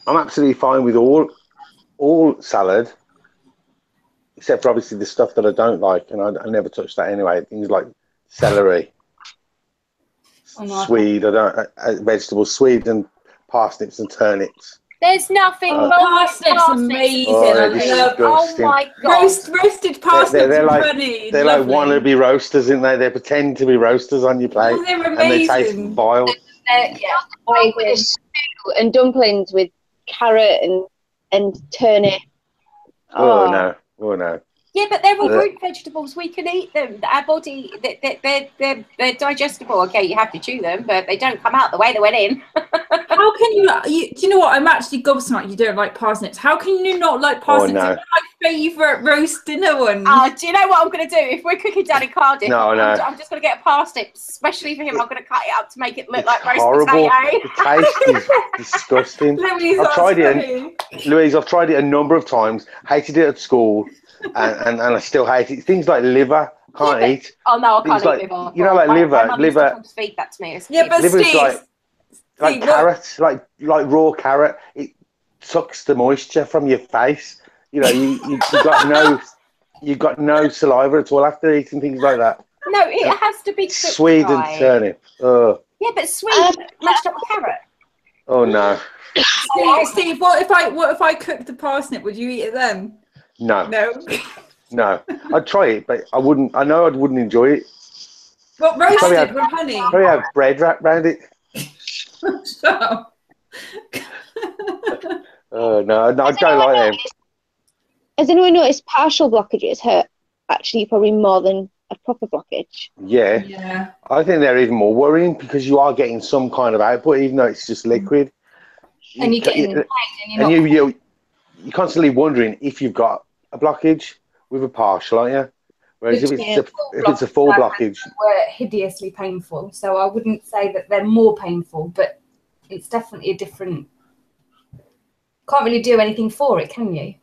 I'm absolutely fine with all salad, except for obviously the stuff that I don't like, and I never touch that anyway. Things like celery, swede, vegetables, swede and parsnips and turnips. There's nothing wrong with parsnips. Amazing. Oh my god! Roasted parsnips. They're like funny. they're Lovely. like wannabe roasters, aren't they? They pretend to be roasters on your plate, Oh, they're and they taste amazing. vile. Yeah, I agree. And dumplings with carrot and turnip. Oh no. Yeah, but they're all root vegetables. We can eat them. Our body, they're digestible. Okay, you have to chew them, but they don't come out the way they went in. How can you do you know what? I'm actually gobsmacked you don't like parsnips. How can you not like parsnips? Oh, no. They're my favourite roast dinner ones. Do you know what I'm going to do? If we're cooking down in Cardiff, I'm just going to get a parsnip, especially for him. I'm going to cut it up to make it look like roast horrible. potato. The taste is disgusting. I've tried it, Louise. I've tried it a number of times. Hated it at school, and I still hate it. Things like liver, can't eat. Oh no, I can't eat liver. You know, like liver. To feed that to me. Yeah, but liver's Steve, like carrot, like raw carrot. It sucks the moisture from your face. You know, you got no saliva at all after eating things like that. No, it has to be cooked swede dry. and turnip. Oh. Yeah, but swede mashed up with carrot. Oh no. Steve, what if I cooked the parsnip? Would you eat it then? No. No. I'd try it, but I wouldn't. I know I wouldn't enjoy it. What, roasted with honey? Probably have bread wrapped around it. Shut up. Oh no, I don't like them. Has anyone noticed partial blockages hurt actually probably more than a proper blockage? Yeah. I think they're even more worrying, because you are getting some kind of output, even though it's just liquid. And you're getting inflamed, and you're constantly wondering if you've got a blockage with a partial, aren't you? Whereas if it's a full blockage, were hideously painful. So I wouldn't say that they're more painful, but it's definitely a different. Can't really do anything for it, can you?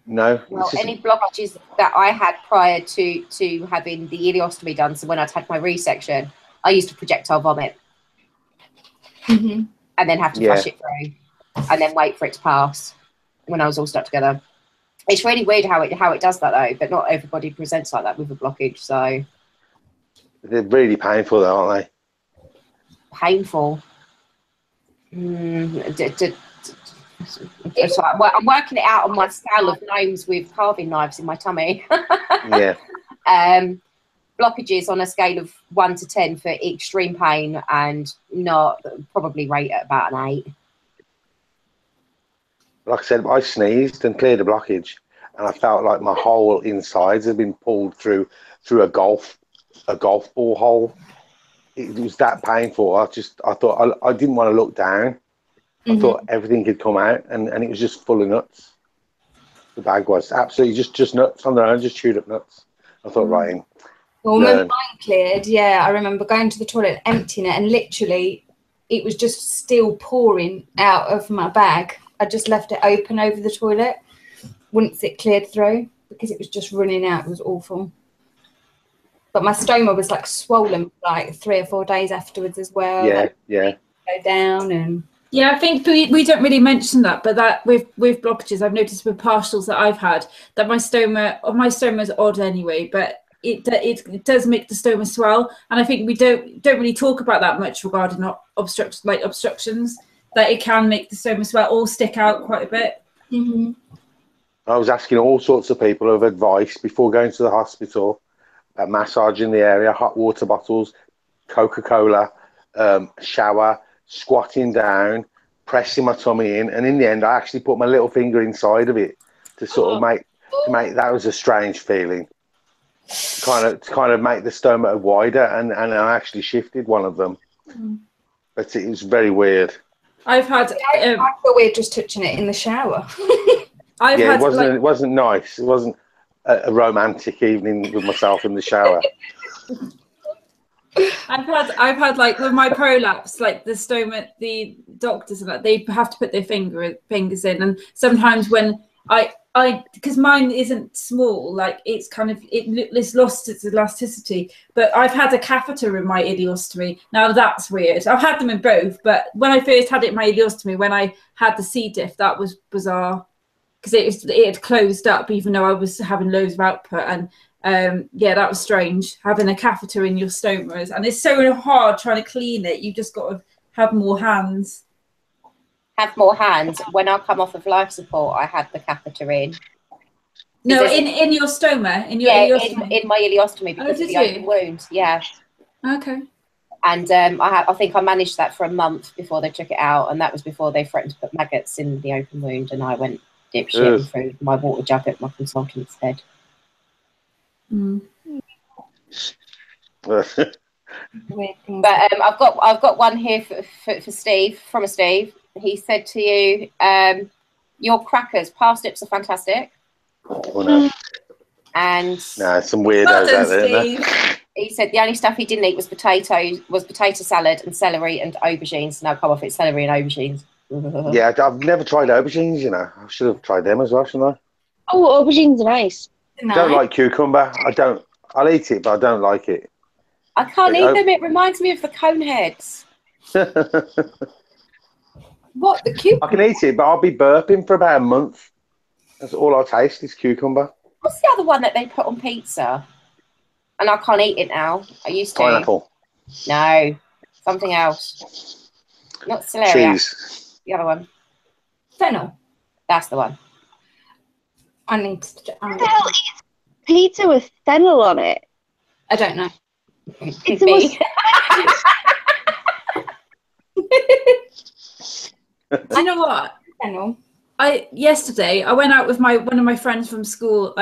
No. Well, any blockages that I had prior to having the ileostomy done, so when I'd had my resection, I used to projectile vomit. Mm-hmm. And then have to flush it through, and then wait for it to pass when I was all stuck together. It's really weird how it does that though, but not everybody presents like that with a blockage. So they're really painful, though, aren't they? Painful. It's like, well, I'm working it out on my scale of gnomes with carving knives in my tummy. Yeah. blockages on a scale of 1 to 10 for extreme pain, and not probably rate at about an 8. Like I said, I sneezed and cleared a blockage, and I felt like my whole insides had been pulled through a golf ball hole. It was that painful. I thought I didn't want to look down. I thought everything had come out, and it was just full of nuts. The bag was absolutely just nuts on their own, just chewed up nuts. I thought, right. Well, when mine cleared, I remember going to the toilet, emptying it, and literally it was just still pouring out of my bag. I just left it open over the toilet once it cleared through, because it was just running out. It was awful. But my stoma was like swollen for like 3 or 4 days afterwards as well. Yeah, like, go down and. Yeah, I think we don't really mention that, but that with blockages, I've noticed with partials that I've had that my stoma is odd anyway, but it does make the stoma swell, and I think we don't really talk about that much regarding obstructions, that it can make the stoma swell or stick out quite a bit. I was asking all sorts of people of advice before going to the hospital about massaging the area, hot water bottles, Coca-Cola, shower, squatting down, pressing my tummy in, and in the end I actually put my little finger inside of it to sort of make that was a strange feeling, to kind of make the stoma wider, and I actually shifted one of them, but it was very weird. I've had I feel weird just touching it in the shower. It wasn't nice. It wasn't a romantic evening with myself in the shower. I've had like with my prolapse, like the stoma, the doctors and that, they have to put their fingers in, and sometimes when I because mine isn't small, like it's kind of it's lost its elasticity, but I've had a catheter in my ileostomy. Now that's weird. I've had them in both, but when I first had it in my ileostomy, when I had the C diff, that was bizarre, because it had closed up even though I was having loads of output, and that was strange, having a catheter in your stomas, and it's so hard trying to clean it. You just got to have more hands. When I come off of life support, I had the catheter in. No, in your stoma, in your ileostomy. In my ileostomy, because of the open wound. Yeah. Okay. And I think I managed that for a month before they took it out, and that was before they threatened to put maggots in the open wound, and I went dipshit and threw my water jug at my consultant's head. But I've got one here for Steve, from Steve. He said to you, your crackers, parsnips are fantastic. Oh no. And some weirdos out there, isn't there? He said the only stuff he didn't eat was potato salad and celery and aubergines. Now come off it, celery and aubergines. Yeah, I've never tried aubergines, you know. I should have tried them as well, shouldn't I? Oh, aubergines are nice. Don't like cucumber. I'll eat it, but I don't like it. I can't eat them. It reminds me of the cone heads. What, the cucumber? I can eat it, but I'll be burping for about a month. That's all I taste is cucumber. What's the other one that they put on pizza? And I can't eat it now. I used to. Pineapple. No, something else. Not celeriac. Cheese. The other one. Fennel. That's the one. I need to. Pizza with fennel on it. I don't know. It's the most... Do you know what? Fennel. Yesterday I went out with one of my friends from school.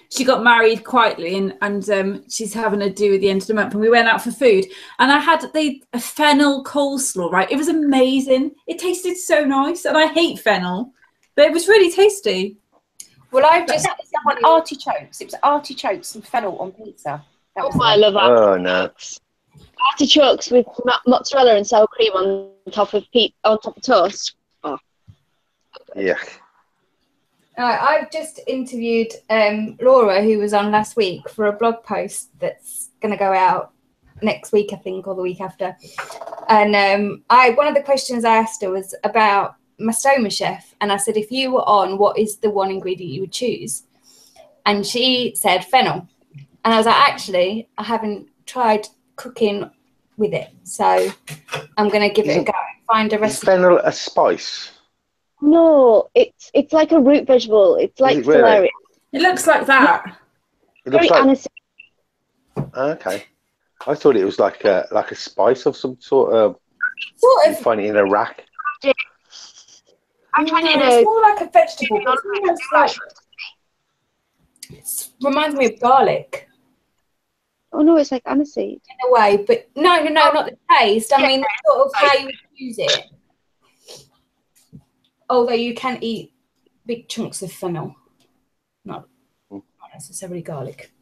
She got married quietly, and she's having a do at the end of the month, and we went out for food, and I had a fennel coleslaw, right? It was amazing. It tasted so nice, and I hate fennel, but it was really tasty. Well, I've just had artichokes. It was artichokes and fennel on pizza. I love that. Oh no. Artichokes with mozzarella and sour cream on top of toast. Oh. Yeah. I've just interviewed Laura, who was on last week, for a blog post that's going to go out next week, I think, or the week after. And one of the questions I asked her was about my stoma chef, and I said, if you were on, what is the one ingredient you would choose? And she said fennel. And I was like, actually, I haven't tried cooking with it, so I'm going to give it a go. Find a recipe. Is fennel a spice? No, it's like a root vegetable. It's like celery. It looks like that. It looks very like... Okay. I thought it was like a spice of some sort of. Sort You of. find it in a rack. I tried it in It's a more like a vegetable, but it's almost like it reminds me of garlic oh no, it's like aniseed. in a way, but no, not the taste. I mean, sort of how you use it. Although you can eat big chunks of fennel, not necessarily garlic.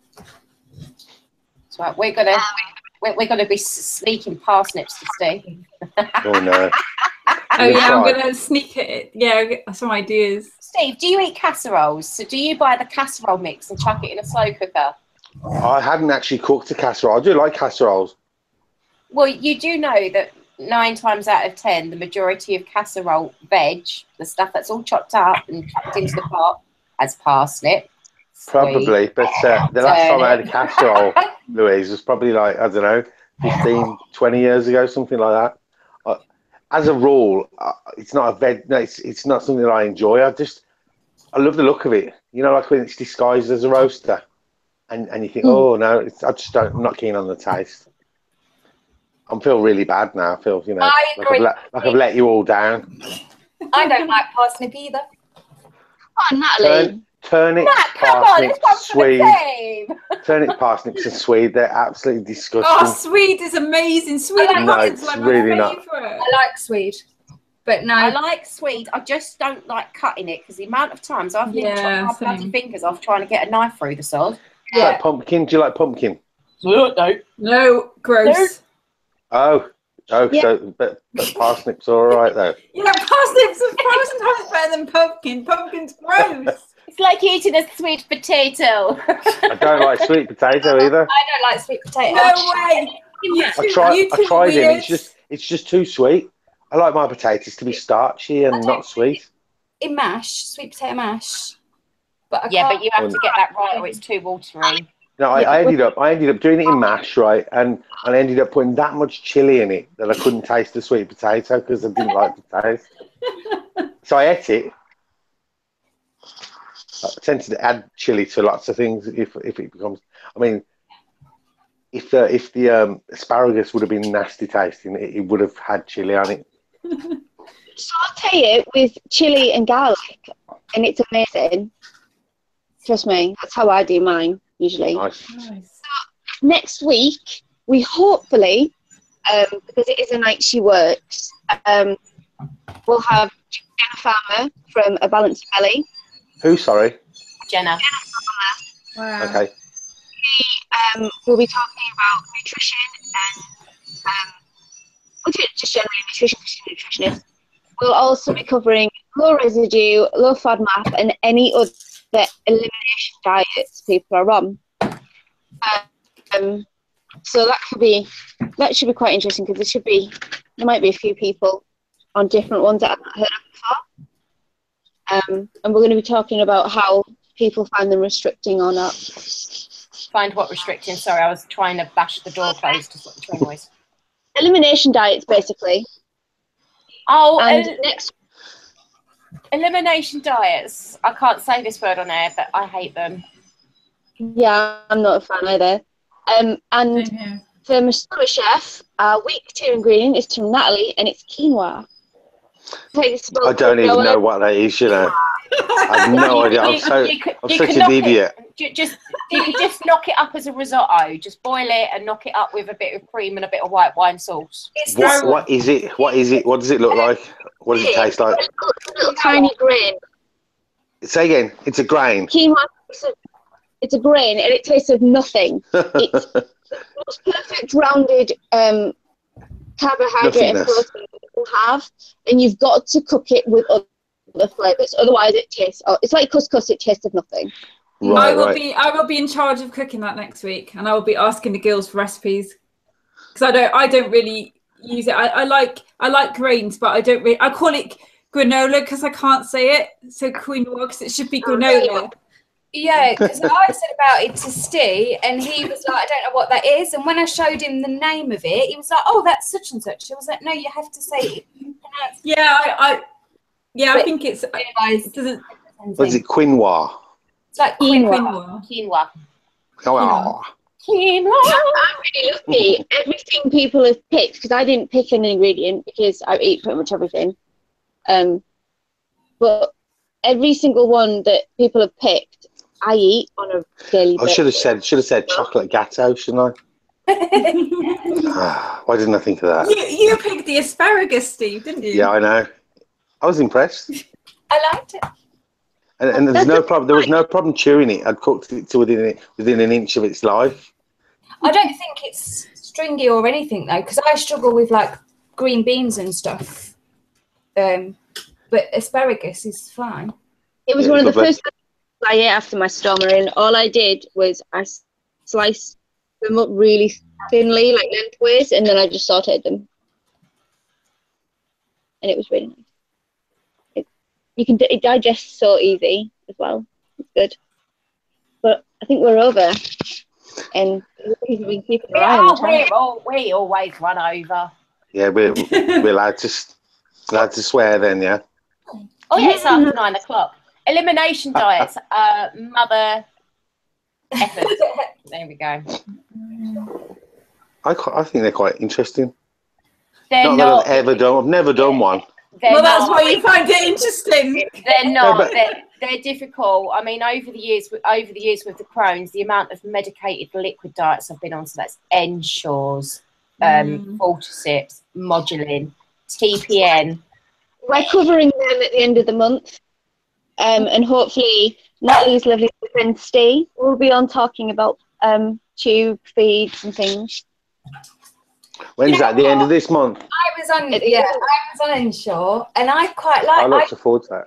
That's right. We're gonna be sneaking parsnips to Steve. Oh no. Oh You yeah, I'm try. gonna sneak it. Yeah, I'll get some ideas. Steve, do you eat casseroles? So do you buy the casserole mix and chuck it in a slow cooker? I hadn't actually cooked a casserole. I do like casseroles. Well, you do know that 9 times out of 10, the majority of casserole veg, the stuff that's all chopped up and chucked into the pot, has parsnip. Probably, sweet, but the last time I had a turnip. casserole, Louise, was probably like, I don't know, 15, 20 years ago, something like that. As a rule, it's not a veg. No, it's not something that I enjoy. I love the look of it. You know, like when it's disguised as a roaster, and you think, oh no, I'm not keen on the taste. I feel really bad now. I feel, I agree. like I've let you all down. I don't like parsnip either. Oh, Natalie. Turnips, Matt, come on, parsnips, this one's for the Swede. team. Turnip, parsnips, and Swede. They're absolutely disgusting. Oh, Swede is amazing. Swede and No, parsnips it's are really my not. favourite. I like Swede, but no. I like Swede. I just don't like cutting it because the amount of times I've nearly chopped my bloody same. fingers off trying to get a knife through the sod. It's like pumpkin. Do you like pumpkin? No. No, gross. Oh, Yeah. so but parsnips are all right though. Yeah, parsnips are sometimes better than pumpkin. Pumpkin's gross. It's like eating a sweet potato. I don't like sweet potato either. I don't like sweet potato. No way. I tried it. It's just too sweet. I like my potatoes to be starchy and not sweet. In mash, sweet potato mash. But I Yeah, can't. but you have to get that right or it's too watery. No, I ended up doing it in mash, right, and I ended up putting that much chili in it that I couldn't taste the sweet potato because I didn't like the taste. So I ate it. I tend to add chili to lots of things if it becomes. I mean, if the asparagus would have been nasty tasting, it would have had chili on it. Saute it with chili and garlic, and it's amazing. Trust me, that's how I do mine usually. Nice. Next week, we hopefully, because it is a night she works, we'll have Jenna Farmer from A Balanced Belly. Who? Sorry. Jenna. Wow. Okay. We'll be talking about nutrition and just generally nutrition because she's a nutritionist. We'll also be covering low residue, low FODMAP, and any other elimination diets people are on. So that should be quite interesting because there might be a few people on different ones that I've not heard of before. And we're going to be talking about how people find them restricting or not. Find what restricting? Sorry, I was trying to bash the door closed to stop the train noise. Elimination diets, basically. Oh, And next, elimination diets. I can't say this word on air, but I hate them. yeah, I'm not a fan either. And for my summer chef, our week 2 ingredient is from Natalie, and it's quinoa. I don't even know what that is, you know. I have no idea. I'm such an idiot. You can just knock it up as a risotto. Just boil it and knock it up with a bit of cream and a bit of white wine sauce. What is it? What is it? What does it look like? What does it taste like? Little tiny grain. Say again. It's a grain. Quinoa, it's a grain, and it tastes of nothing. It's the most perfect rounded carbohydrate and protein you have, and you've got to cook it with other flavours. Otherwise, it's like couscous. It tastes of nothing. Right, I will be in charge of cooking that next week, and I will be asking the girls for recipes because I don't really use it. I like grains, but I don't really. I call it granola because I can't say it. So quinoa because it should be granola. Yeah, because I said about it to Steve, and he was like, I don't know what that is. And when I showed him the name of it, he was like, oh, that's such and such. I was like, no, you have to say it. Yeah, I think it's. What is it? Quinoa. It's like Quinoa. Quinoa. Oh, I'm really lucky. Everything people have picked, because I didn't pick an ingredient because I eat pretty much everything. But every single one that people have picked, I eat on a daily basis. I should have said chocolate gatto, shouldn't I? Why didn't I think of that? You picked the asparagus, Steve, didn't you? Yeah, I know. I was impressed. I liked it. And there's no problem. There was no problem chewing it. I'd cooked it to within an inch of its life. I don't think it's stringy or anything though, because I struggle with like green beans and stuff. But asparagus is fine. It was one of the first things I ate after my stoma, and all I did was I sliced them up really thinly, like lengthways, and then I just sauteed them. And it was really nice. It digests so easy as well. It's good. But I think we're over. And we've been keeping an eye on the time. We always run over. Yeah, we're allowed to swear then, yeah. Oh yeah, it's after 9 o'clock. Elimination diets, mother effort. There we go. I think they're quite interesting. They're not that I've never done one. Well, that's why you find it interesting. They're not. They're difficult. I mean, over the years with the Crohn's, the amount of medicated liquid diets I've been on, so that's Ensures, Fortisips, Modulin, TPN. We're covering them at the end of the month, and hopefully Natalie's lovely friend Steve will be on talking about tube feeds and things. When's that? The end of this month? I was on Ensure, and I quite like. I look forward to that.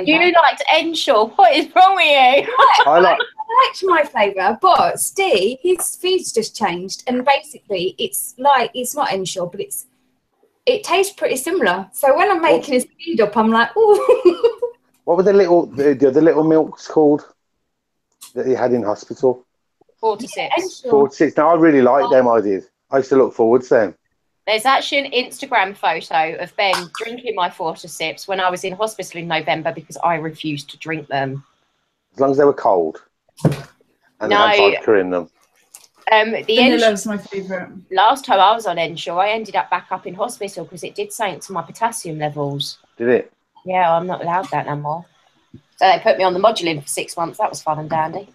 You liked Ensure. What is wrong with you? I liked my flavour, but Steve, his feed's just changed, and basically it's not Ensure, but it tastes pretty similar. So when I'm making his feed up, I'm like, ooh. What were the little milks called that he had in hospital? 46. 46. Now I really like them. I used to look forward to them. There's actually an Instagram photo of Ben drinking my Fortisips when I was in hospital in November because I refused to drink them. As long as they were cold. And they had vodka in them. Vanilla's my favourite. Last time I was on Ensure, I ended up back up in hospital because it did something to my potassium levels. Did it? Yeah, I'm not allowed that no more. So they put me on the Modulin for 6 months. That was fun and dandy.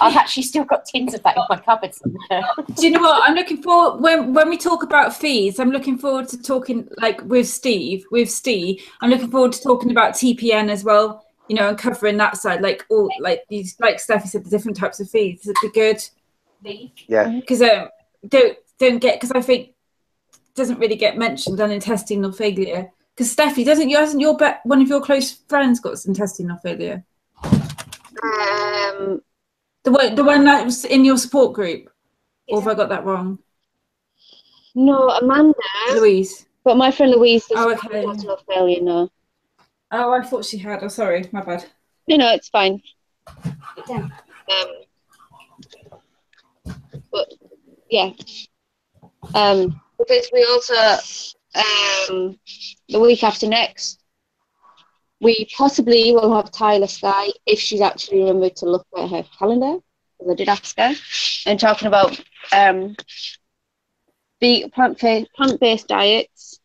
I've actually still got tins of that in my cupboard somewhere. Do you know what? I'm looking for when we talk about feeds, I'm looking forward to talking like with Steve. I'm looking forward to talking about TPN as well, you know, and covering that side, like all like these, like Steffi said, the different types of feeds. It'd be good. Yeah. Because don't get, because I think it doesn't really get mentioned on intestinal failure. Because Steffi, hasn't one of your close friends got intestinal failure? The one that was in your support group, or have I got that wrong? No, Amanda. Louise. But my friend Louise doesn't have intestinal failure, no. Oh, I thought she had. Oh, sorry, my bad. No, it's fine. But yeah, because we also the week after next, we possibly will have Tyler Sky if she's actually remembered to look at her calendar, because I did ask her, and talking about the plant-based diets,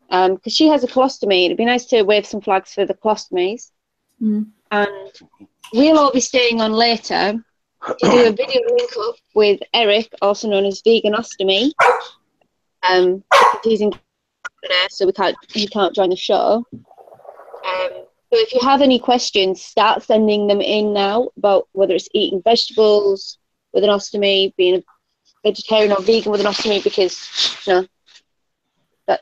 because she has a colostomy. It'd be nice to wave some flags for the colostomies. And we'll all be staying on later to do a video link up with Eric, also known as Vegan Ostomy. He's in there, so he can't join the show. So if you have any questions, start sending them in now about whether it's eating vegetables with an ostomy, being a vegetarian or vegan with an ostomy, because that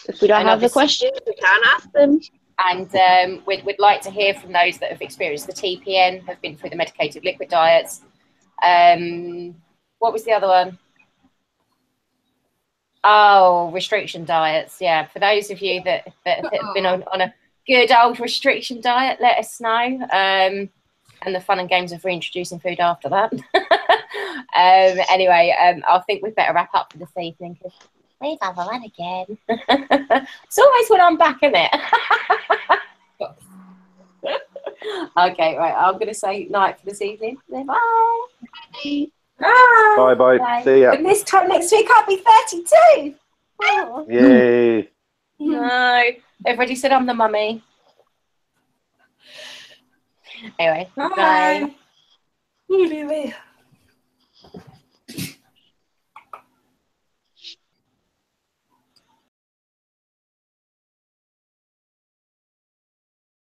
if we don't have the questions, we can't ask them. And we'd like to hear from those that have experienced the TPN, have been through the medicated liquid diets. What was the other one? Oh, restriction diets. Yeah, for those of you that have been on a good old restriction diet, let us know. And the fun and games of reintroducing food after that. Anyway, I think we'd better wrap up for this evening because we've had one again. It's always when I'm back, isn't it? Okay, right. I'm going to say night for this evening. Bye. Bye. Bye bye. Bye. See ya. And this time next week I'll be 32. Oh, Yay. no. Everybody said I'm the mummy. Anyway, bye. Bye.